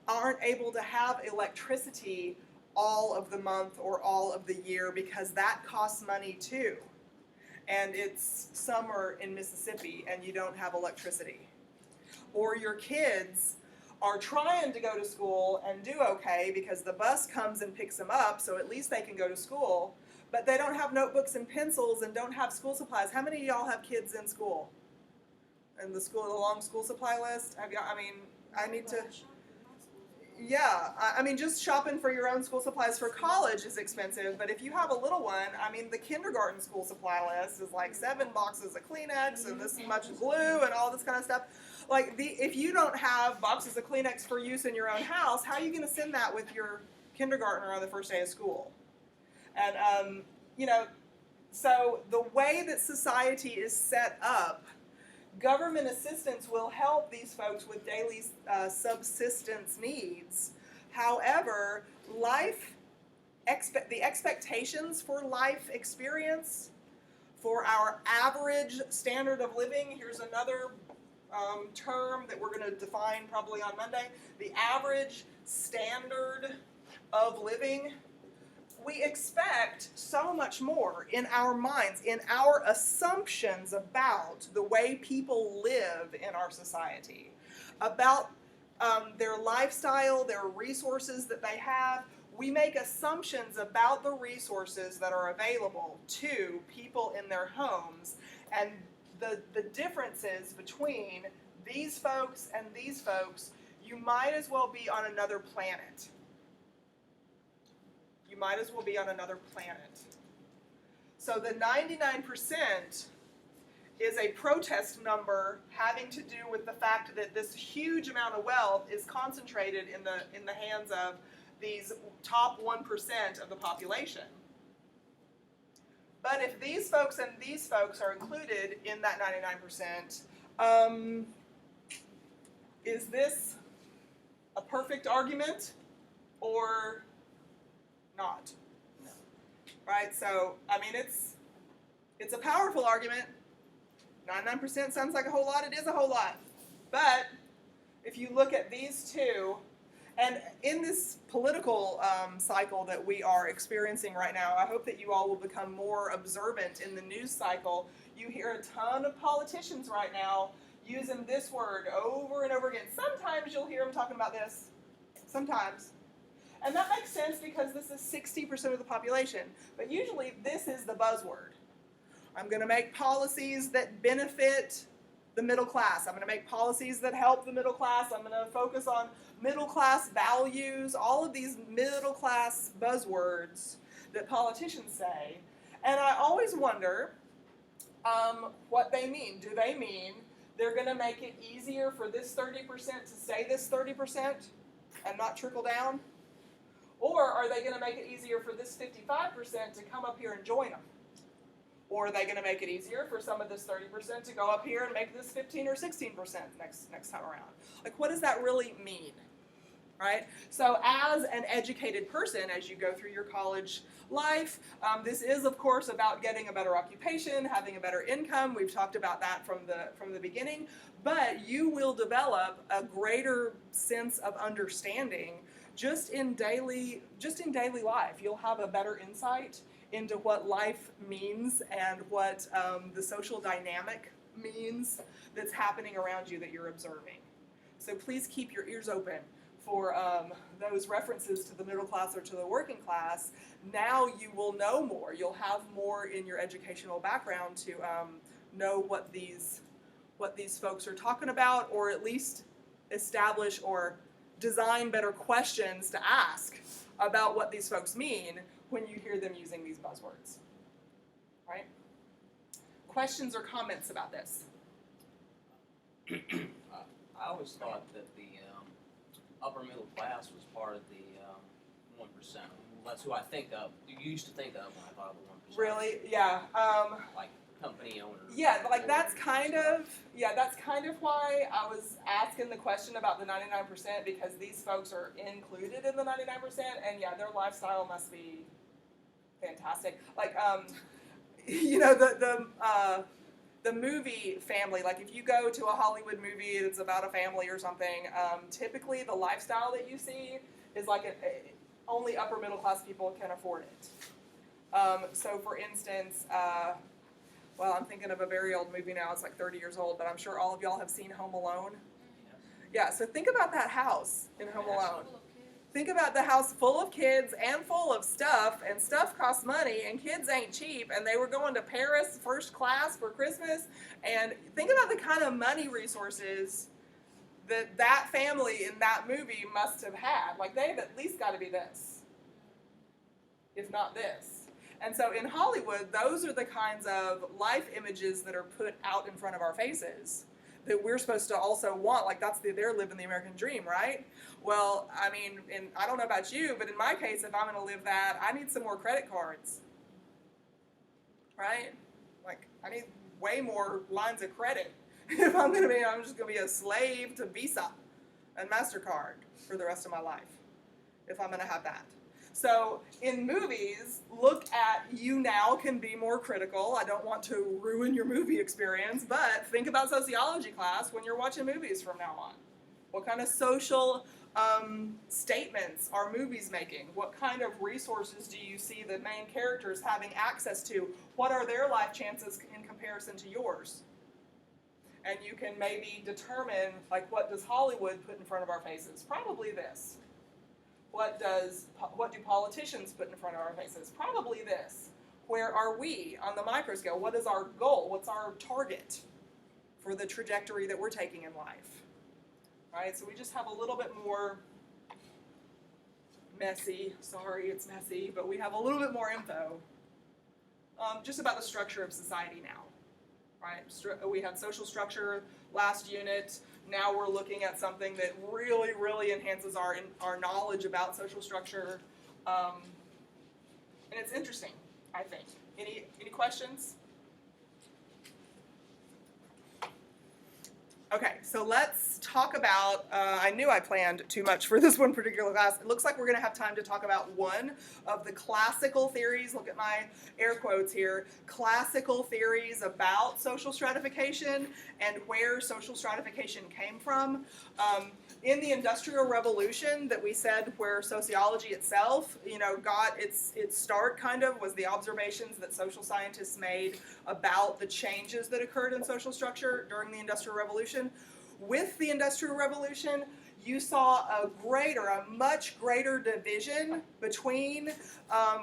aren't able to have electricity all of the month or all of the year because that costs money too. And it's summer in Mississippi and you don't have electricity. Or your kids are trying to go to school and do okay because the bus comes and picks them up, so at least they can go to school, but they don't have notebooks and pencils and don't have school supplies. How many of y'all have kids in school? And the long school supply list? I need to... Yeah, just shopping for your own school supplies for college is expensive, but if you have a little one, the kindergarten school supply list is like 7 boxes of Kleenex and this much glue and all this kind of stuff. If you don't have boxes of Kleenex for use in your own house, how are you going to send that with your kindergartner on the first day of school? And, so the way that society is set up, government assistance will help these folks with daily subsistence needs. However, the expectations for life experience, for our average standard of living, here's another term that we're going to define probably on Monday, the average standard of living. We expect so much more in our minds, in our assumptions about the way people live in our society, about their lifestyle, their resources that they have. We make assumptions about the resources that are available to people in their homes, and the differences between these folks and these folks, you might as well be on another planet. You might as well be on another planet. So the 99% is a protest number having to do with the fact that this huge amount of wealth is concentrated in the hands of these top 1% of the population. But if these folks and these folks are included in that 99%, is this a perfect argument or not? No. Right? So, it's a powerful argument. 99% sounds like a whole lot. It is a whole lot. But if you look at these two, and in this political cycle that we are experiencing right now, I hope that you all will become more observant in the news cycle. You hear a ton of politicians right now using this word over and over again. Sometimes you'll hear them talking about this. Sometimes. And that makes sense because this is 60% of the population. But usually this is the buzzword. I'm going to make policies that benefit the middle class. I'm going to make policies that help the middle class. I'm going to focus on middle class values, all of these middle class buzzwords that politicians say. And I always wonder what they mean. Do they mean they're going to make it easier for this 30% to stay this 30% and not trickle down? Or are they going to make it easier for this 55% to come up here and join them? Or are they going to make it easier for some of this 30% to go up here and make this 15 or 16% next time around? Like, what does that really mean? Right? So as an educated person, as you go through your college life, this is, of course, about getting a better occupation, having a better income. We've talked about that from the beginning. But you will develop a greater sense of understanding just in daily life. You'll have a better insight into what life means and what the social dynamic means that's happening around you that you're observing. So please keep your ears open for those references to the middle class or to the working class. Now you will know more. You'll have more in your educational background to know what these folks are talking about, or at least establish or design better questions to ask about what these folks mean when you hear them using these buzzwords. Right? Questions or comments about this? I always thought that the upper middle class was part of the 1%. That's who I think of. You used to think of when I thought of the 1%. Really? Yeah. Like company owners. Yeah, like that's kind of why I was asking the question about the 99%, because these folks are included in the 99%, and yeah, their lifestyle must be fantastic. Like, you know, the movie family, like if you go to a Hollywood movie that's about a family or something, typically the lifestyle that you see is like only upper middle class people can afford it. So for instance, well, I'm thinking of a very old movie now, it's like 30 years old, but I'm sure all of y'all have seen Home Alone. Yeah, so think about that house in Home Alone. Think about the house full of kids and full of stuff, and stuff costs money, and kids ain't cheap, and they were going to Paris first class for Christmas, and think about the kind of money resources that family in that movie must have had. Like, they've at least got to be this, if not this. And so in Hollywood, those are the kinds of life images that are put out in front of our faces that we're supposed to also want. Like, they're living the American dream, right? Well, I mean, and I don't know about you, but in my case, if I'm going to live that, I need some more credit cards, right? Like, I need way more lines of credit if I'm just going to be a slave to Visa and MasterCard for the rest of my life, if I'm going to have that. So in movies, look at, you now can be more critical. I don't want to ruin your movie experience, but think about sociology class when you're watching movies from now on. What kind of social statements are movies making? What kind of resources do you see the main characters having access to? What are their life chances in comparison to yours? And you can maybe determine, like, what does Hollywood put in front of our faces? Probably this. What do politicians put in front of our faces? Probably this. Where are we on the micro scale? What is our goal? What's our target for the trajectory that we're taking in life? Right? So we just have a little bit more messy. Sorry, it's messy, but we have a little bit more info just about the structure of society now. Right? We had social structure last unit. Now we're looking at something that really, really enhances our knowledge about social structure, and it's interesting, I think. Any questions? Okay, so let's talk about, I knew I planned too much for this one particular class. It looks like we're going to have time to talk about one of the classical theories, look at my air quotes here, classical theories about social stratification and where social stratification came from. In the Industrial Revolution that we said where sociology itself, got its start kind of was the observations that social scientists made about the changes that occurred in social structure during the Industrial Revolution. With the Industrial Revolution, you saw a much greater division between,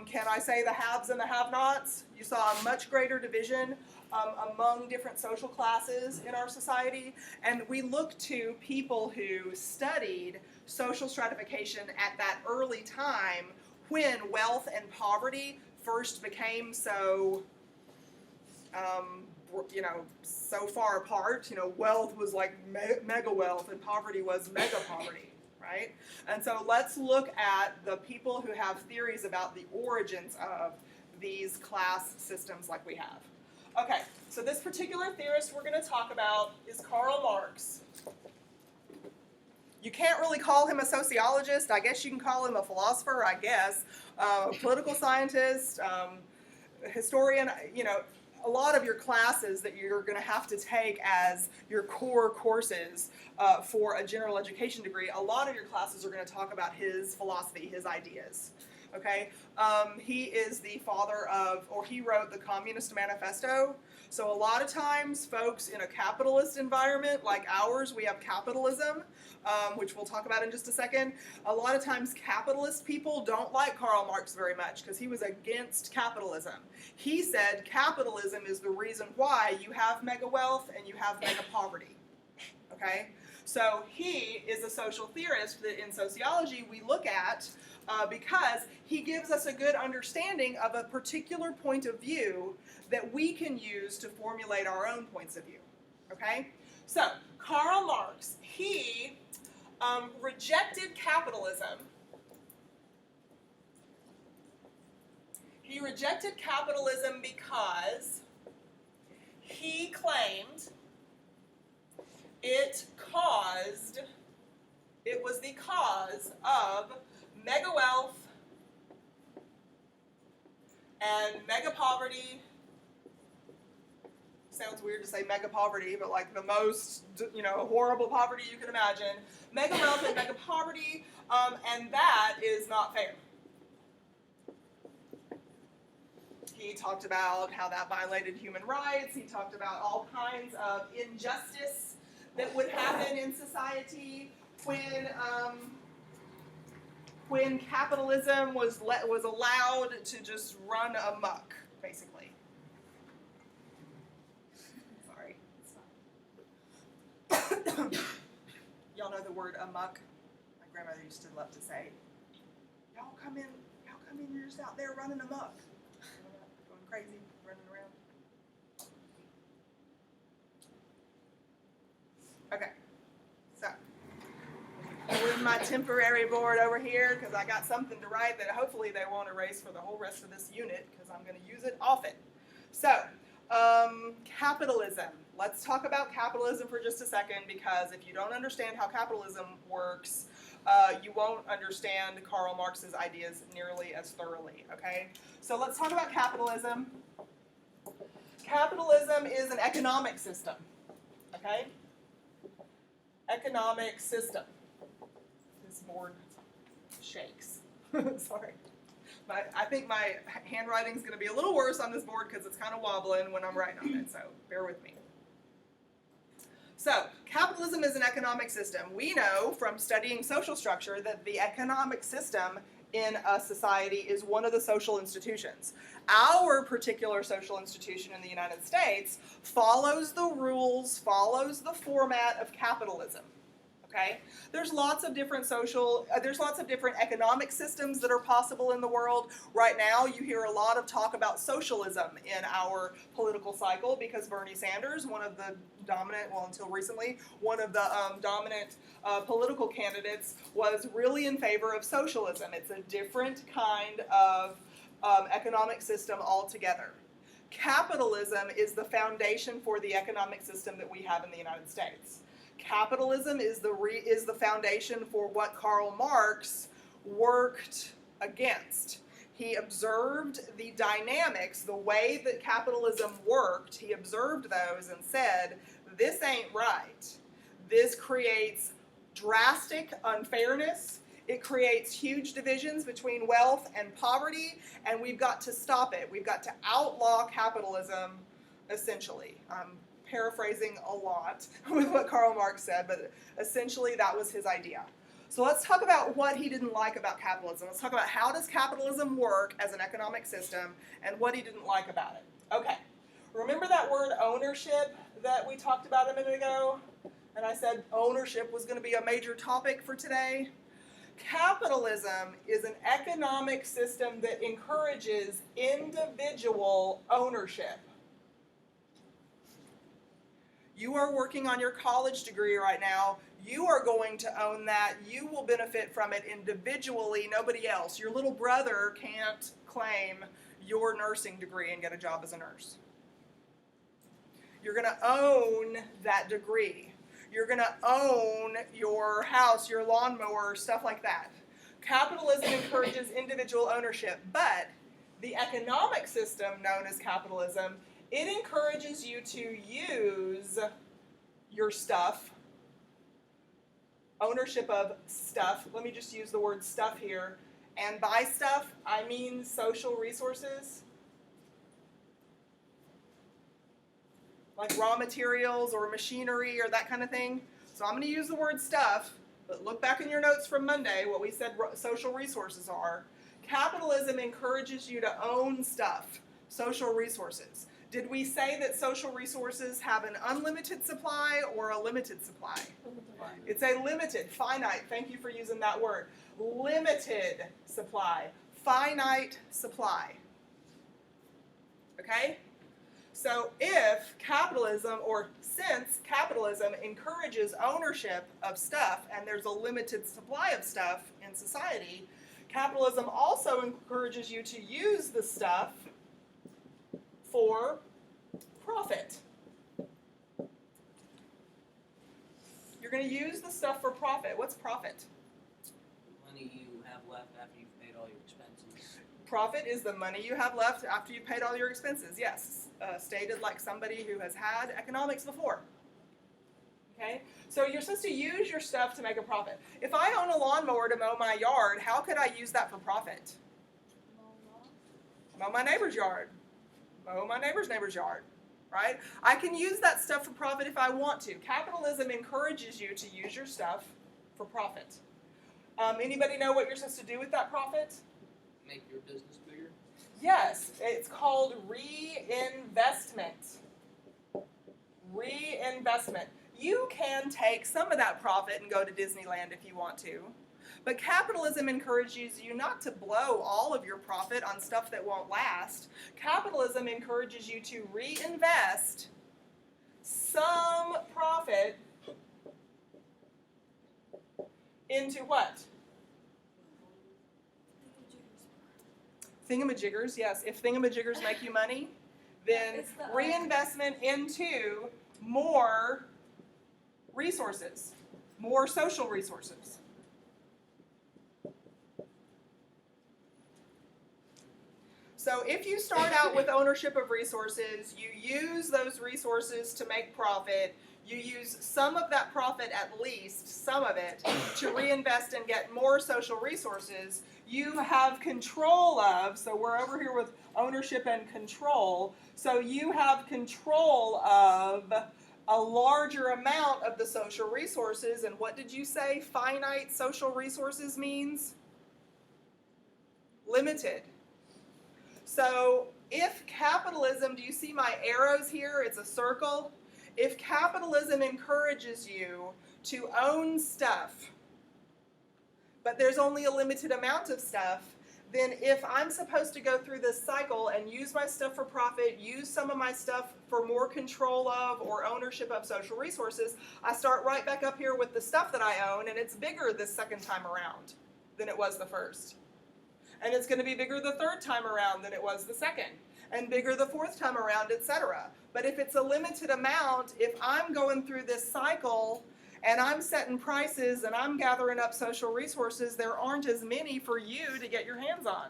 can I say the haves and the have-nots? You saw a much greater division among different social classes in our society, and we look to people who studied social stratification at that early time when wealth and poverty first became so so far apart. Wealth was like mega wealth and poverty was mega poverty, right? And so let's look at the people who have theories about the origins of these class systems like we have. Okay, so this particular theorist we're going to talk about is Karl Marx. You can't really call him a sociologist. I guess you can call him a philosopher, I guess. Political scientist, historian, a lot of your classes that you're going to have to take as your core courses for a general education degree, a lot of your classes are going to talk about his philosophy, his ideas. Okay? He is the father of, or he wrote the Communist Manifesto. So a lot of times, folks in a capitalist environment like ours, we have capitalism, which we'll talk about in just a second. A lot of times, capitalist people don't like Karl Marx very much because he was against capitalism. He said capitalism is the reason why you have mega wealth and you have mega poverty. Okay? So he is a social theorist that in sociology we look at because he gives us a good understanding of a particular point of view that we can use to formulate our own points of view. Okay? So, Karl Marx, he rejected capitalism. He rejected capitalism because he claimed it was the cause of mega wealth and mega poverty. Sounds weird to say mega poverty, but like the most, horrible poverty you can imagine. Mega wealth and mega poverty, and that is not fair. He talked about how that violated human rights. He talked about all kinds of injustice that would happen in society when capitalism was allowed to just run amok, basically. Sorry. Y'all know the word amok? My grandmother used to love to say, y'all come in, you're just out there running amok. Going crazy, running around. Okay, so with my temporary board over here because I got something to write that hopefully they won't erase for the whole rest of this unit because I'm going to use it often. So, capitalism. Let's talk about capitalism for just a second because if you don't understand how capitalism works, you won't understand Karl Marx's ideas nearly as thoroughly, okay? So let's talk about capitalism. Capitalism is an economic system, okay? Economic system. This board shakes. Sorry. I think my handwriting's going to be a little worse on this board because it's kind of wobbling when I'm writing on it, so bear with me. So, capitalism is an economic system. We know from studying social structure that the economic system in a society is one of the social institutions. Our particular social institution in the United States follows the rules, follows the format of capitalism. Okay? There's lots of different economic systems that are possible in the world. Right now, you hear a lot of talk about socialism in our political cycle because Bernie Sanders, one of the dominant, well, until recently, one of the dominant political candidates was really in favor of socialism. It's a different kind of economic system altogether. Capitalism is the foundation for the economic system that we have in the United States. Capitalism is the foundation for what Karl Marx worked against. He observed the dynamics, the way that capitalism worked. He observed those and said, this ain't right. This creates drastic unfairness. It creates huge divisions between wealth and poverty, and we've got to stop it. We've got to outlaw capitalism, essentially. I'm paraphrasing a lot with what Karl Marx said, but essentially that was his idea. So let's talk about what he didn't like about capitalism. Let's talk about how does capitalism work as an economic system and what he didn't like about it. Okay, remember that word ownership that we talked about a minute ago? And I said ownership was going to be a major topic for today. Capitalism is an economic system that encourages individual ownership. You are working on your college degree right now. You are going to own that. You will benefit from it individually, nobody else. Your little brother can't claim your nursing degree and get a job as a nurse. You're going to own that degree. You're going to own your house, your lawnmower, stuff like that. Capitalism encourages individual ownership, but the economic system known as capitalism, it encourages you to use your stuff, ownership of stuff. Let me just use the word stuff here. And by stuff, I mean social resources, like raw materials or machinery or that kind of thing. So I'm going to use the word stuff, but look back in your notes from Monday what we said social resources are. Capitalism encourages you to own stuff, social resources. Did we say that social resources have an unlimited supply or a limited supply? It's a limited, finite, thank you for using that word. Limited supply, finite supply. Okay? So if capitalism, or since capitalism encourages ownership of stuff and there's a limited supply of stuff in society, capitalism also encourages you to use the stuff for profit. You're going to use the stuff for profit. What's profit? Money you have left after you've paid all your expenses. Profit is the money you have left after you've paid all your expenses. Yes, stated like somebody who has had economics before. Okay? So you're supposed to use your stuff to make a profit. If I own a lawnmower to mow my yard, how could I use that for profit? Mow my neighbor's yard. Mow my neighbor's yard. Right? I can use that stuff for profit if I want to. Capitalism encourages you to use your stuff for profit. Anybody know what you're supposed to do with that profit? Make your business bigger? Yes, it's called reinvestment. Reinvestment. You can take some of that profit and go to Disneyland if you want to, but capitalism encourages you not to blow all of your profit on stuff that won't last. Capitalism encourages you to reinvest some profit into what? Thingamajiggers, yes. If thingamajiggers make you money, then reinvestment into more resources, more social resources. So if you start out with ownership of resources, you use those resources to make profit, you use some of that profit, at least some of it, to reinvest and get more social resources, you have control of, so we're over here with ownership and control, so you have control of a larger amount of the social resources. And what did you say finite social resources means? Limited. So if capitalism, do you see my arrows here? It's a circle. If capitalism encourages you to own stuff, but there's only a limited amount of stuff, then if I'm supposed to go through this cycle and use my stuff for profit, use some of my stuff for more control of or ownership of social resources, I start right back up here with the stuff that I own, and it's bigger this second time around than it was the first. And it's going to be bigger the third time around than it was the second, and bigger the fourth time around, etc. But if it's a limited amount, if I'm going through this cycle and I'm setting prices and I'm gathering up social resources, there aren't as many for you to get your hands on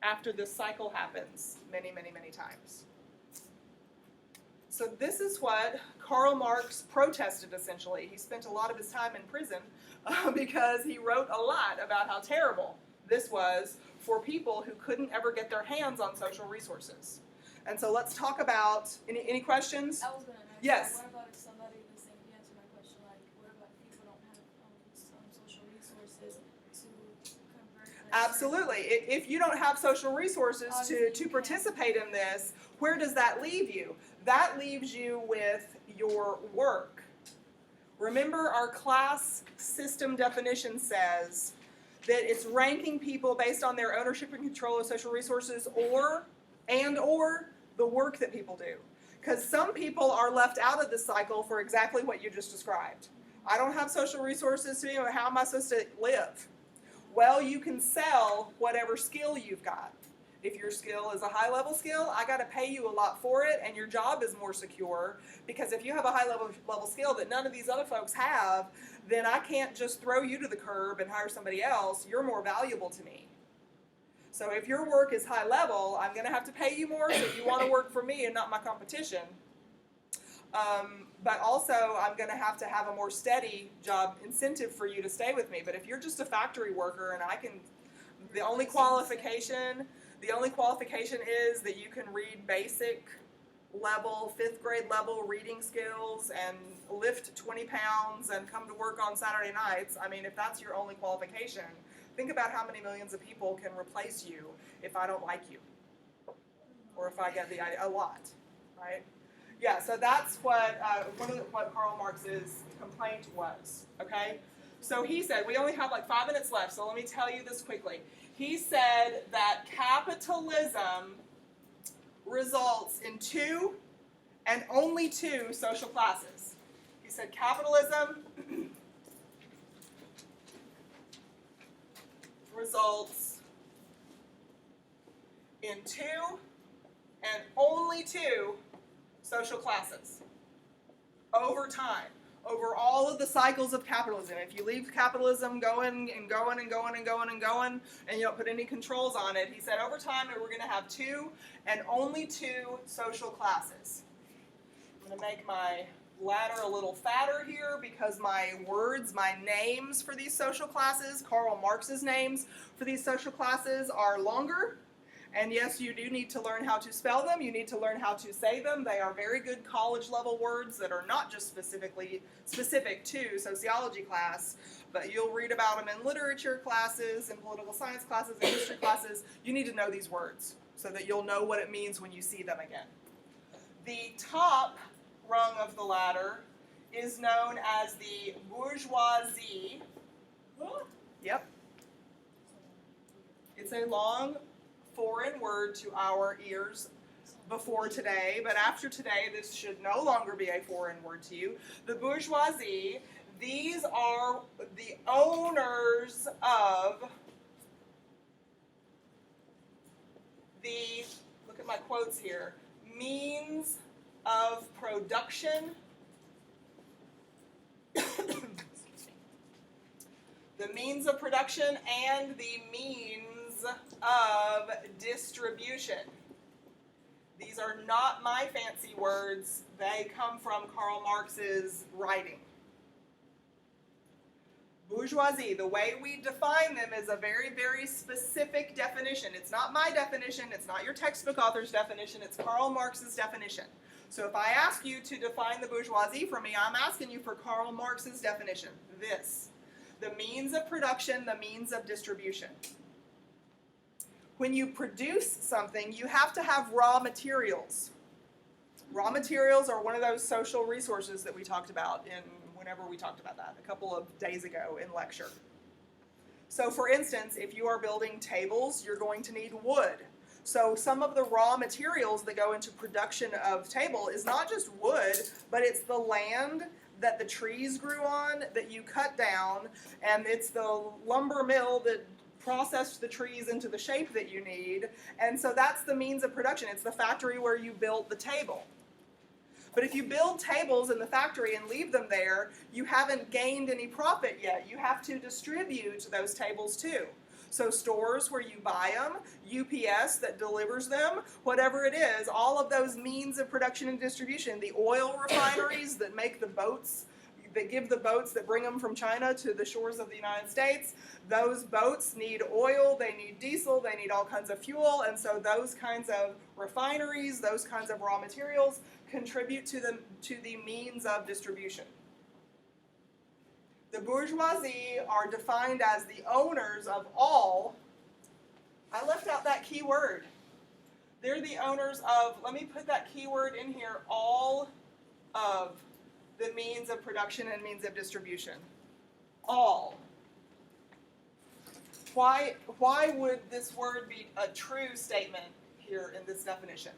after this cycle happens many, many, many times. So this is what Karl Marx protested, essentially. He spent a lot of his time in prison because he wrote a lot about how terrible this was for people who couldn't ever get their hands on social resources. And so let's talk about, any questions? I was going to ask, yes. What about if somebody, the same answer my question, like, what about if people don't have some social resources to convert? Absolutely. If you don't have social resources to participate in this, where does that leave you? That leaves you with your work. Remember, our class system definition says that it's ranking people based on their ownership and control of social resources or the work that people do. Because some people are left out of this cycle for exactly what you just described. I don't have social resources to me, how am I supposed to live? Well, you can sell whatever skill you've got. If your skill is a high-level skill, I got to pay you a lot for it, and your job is more secure, because if you have a high-level skill that none of these other folks have, then I can't just throw you to the curb and hire somebody else. You're more valuable to me. So if your work is high-level, I'm going to have to pay you more, so you want to work for me and not my competition. But also, I'm going to have a more steady job incentive for you to stay with me. But if you're just a factory worker and the only qualification is that you can read basic level, 5th grade level reading skills and lift 20 pounds and come to work on Saturday nights. I mean, if that's your only qualification, think about how many millions of people can replace you if I don't like you. Or if I get the idea, a lot, right? Yeah, so that's what what Karl Marx's complaint was, okay? So he said, we only have like 5 minutes left, so let me tell you this quickly. He said that capitalism results in 2 and only 2 social classes. He said capitalism results in 2 and only 2 social classes over time. Over all of the cycles of capitalism. If you leave capitalism going and going and going and going and going, and you don't put any controls on it, he said over time we're going to have 2 and only 2 social classes. I'm going to make my ladder a little fatter here because my names for these social classes, Karl Marx's names for these social classes are longer. And yes, you do need to learn how to spell them. You need to learn how to say them. They are very good college-level words that are not just specific to sociology class, but you'll read about them in literature classes, in political science classes, in history classes. You need to know these words so that you'll know what it means when you see them again. The top rung of the ladder is known as the bourgeoisie. Yep. It's a long foreign word to our ears before today, but after today this should no longer be a foreign word to you. The bourgeoisie, these are the owners of the, look at my quotes here, means of production, the means of production and the means of distribution. These are not my fancy words. They come from Karl Marx's writing. Bourgeoisie, the way we define them is a very, very specific definition. It's not my definition. It's not your textbook author's definition. It's Karl Marx's definition. So if I ask you to define the bourgeoisie for me, I'm asking you for Karl Marx's definition. This. The means of production, the means of distribution. When you produce something, you have to have raw materials. Raw materials are one of those social resources that we talked about whenever we talked about that a couple of days ago in lecture. So for instance, if you are building tables, you're going to need wood. So some of the raw materials that go into production of table is not just wood, but it's the land that the trees grew on that you cut down, and it's the lumber mill that processed the trees into the shape that you need, and so that's the means of production. It's the factory where you built the table. But if you build tables in the factory and leave them there, you haven't gained any profit yet. You have to distribute those tables too. So stores where you buy them, UPS that delivers them, whatever it is, all of those means of production and distribution, the oil refineries that make the boats, that give the boats that bring them from China to the shores of the United States, those boats need oil, they need diesel, they need all kinds of fuel, and so those kinds of refineries, those kinds of raw materials contribute to the means of distribution. The bourgeoisie are defined as the owners of all. I left out that key word. They're the owners of, let me put that key word in here, all of the means of production and means of distribution. All. Why would this word be a true statement here in this definition?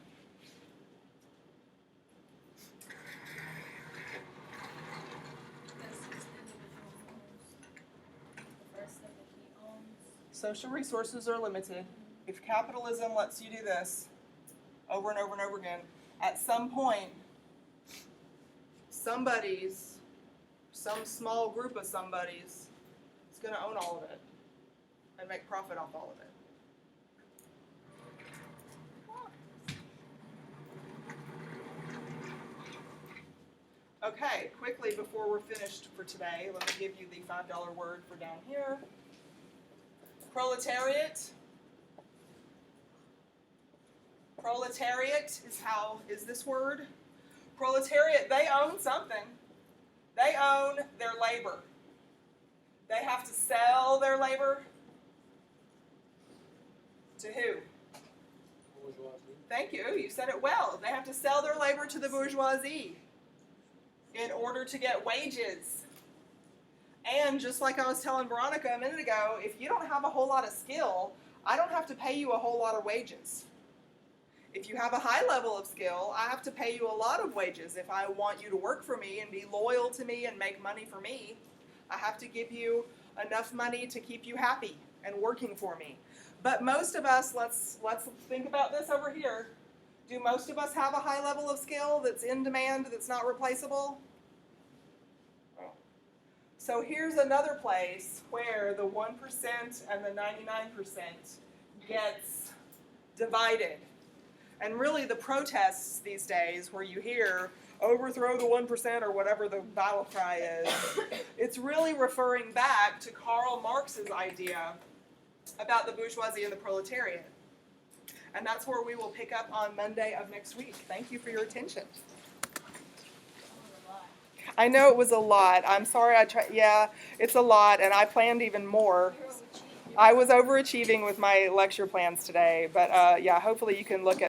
Social resources are limited. If capitalism lets you do this over and over and over again, at some point, some small group of somebody's is going to own all of it and make profit off all of it. Okay, quickly before we're finished for today, let me give you the $5 word for down here. Proletariat. Proletariat is this word. Proletariat, they own something. They own their labor. They have to sell their labor to who? Bourgeoisie. Thank you, you said it well. They have to sell their labor to the bourgeoisie in order to get wages. And just like I was telling Veronica a minute ago, if you don't have a whole lot of skill, I don't have to pay you a whole lot of wages. If you have a high level of skill, I have to pay you a lot of wages. If I want you to work for me and be loyal to me and make money for me, I have to give you enough money to keep you happy and working for me. But most of us, let's think about this over here. Do most of us have a high level of skill that's in demand, that's not replaceable? So here's another place where the 1% and the 99% gets divided. And really the protests these days where you hear, overthrow the 1% or whatever the battle cry is, it's really referring back to Karl Marx's idea about the bourgeoisie and the proletariat. And that's where we will pick up on Monday of next week. Thank you for your attention. I know it was a lot. I'm sorry yeah, it's a lot, and I planned even more. I was overachieving with my lecture plans today, but yeah, hopefully you can look at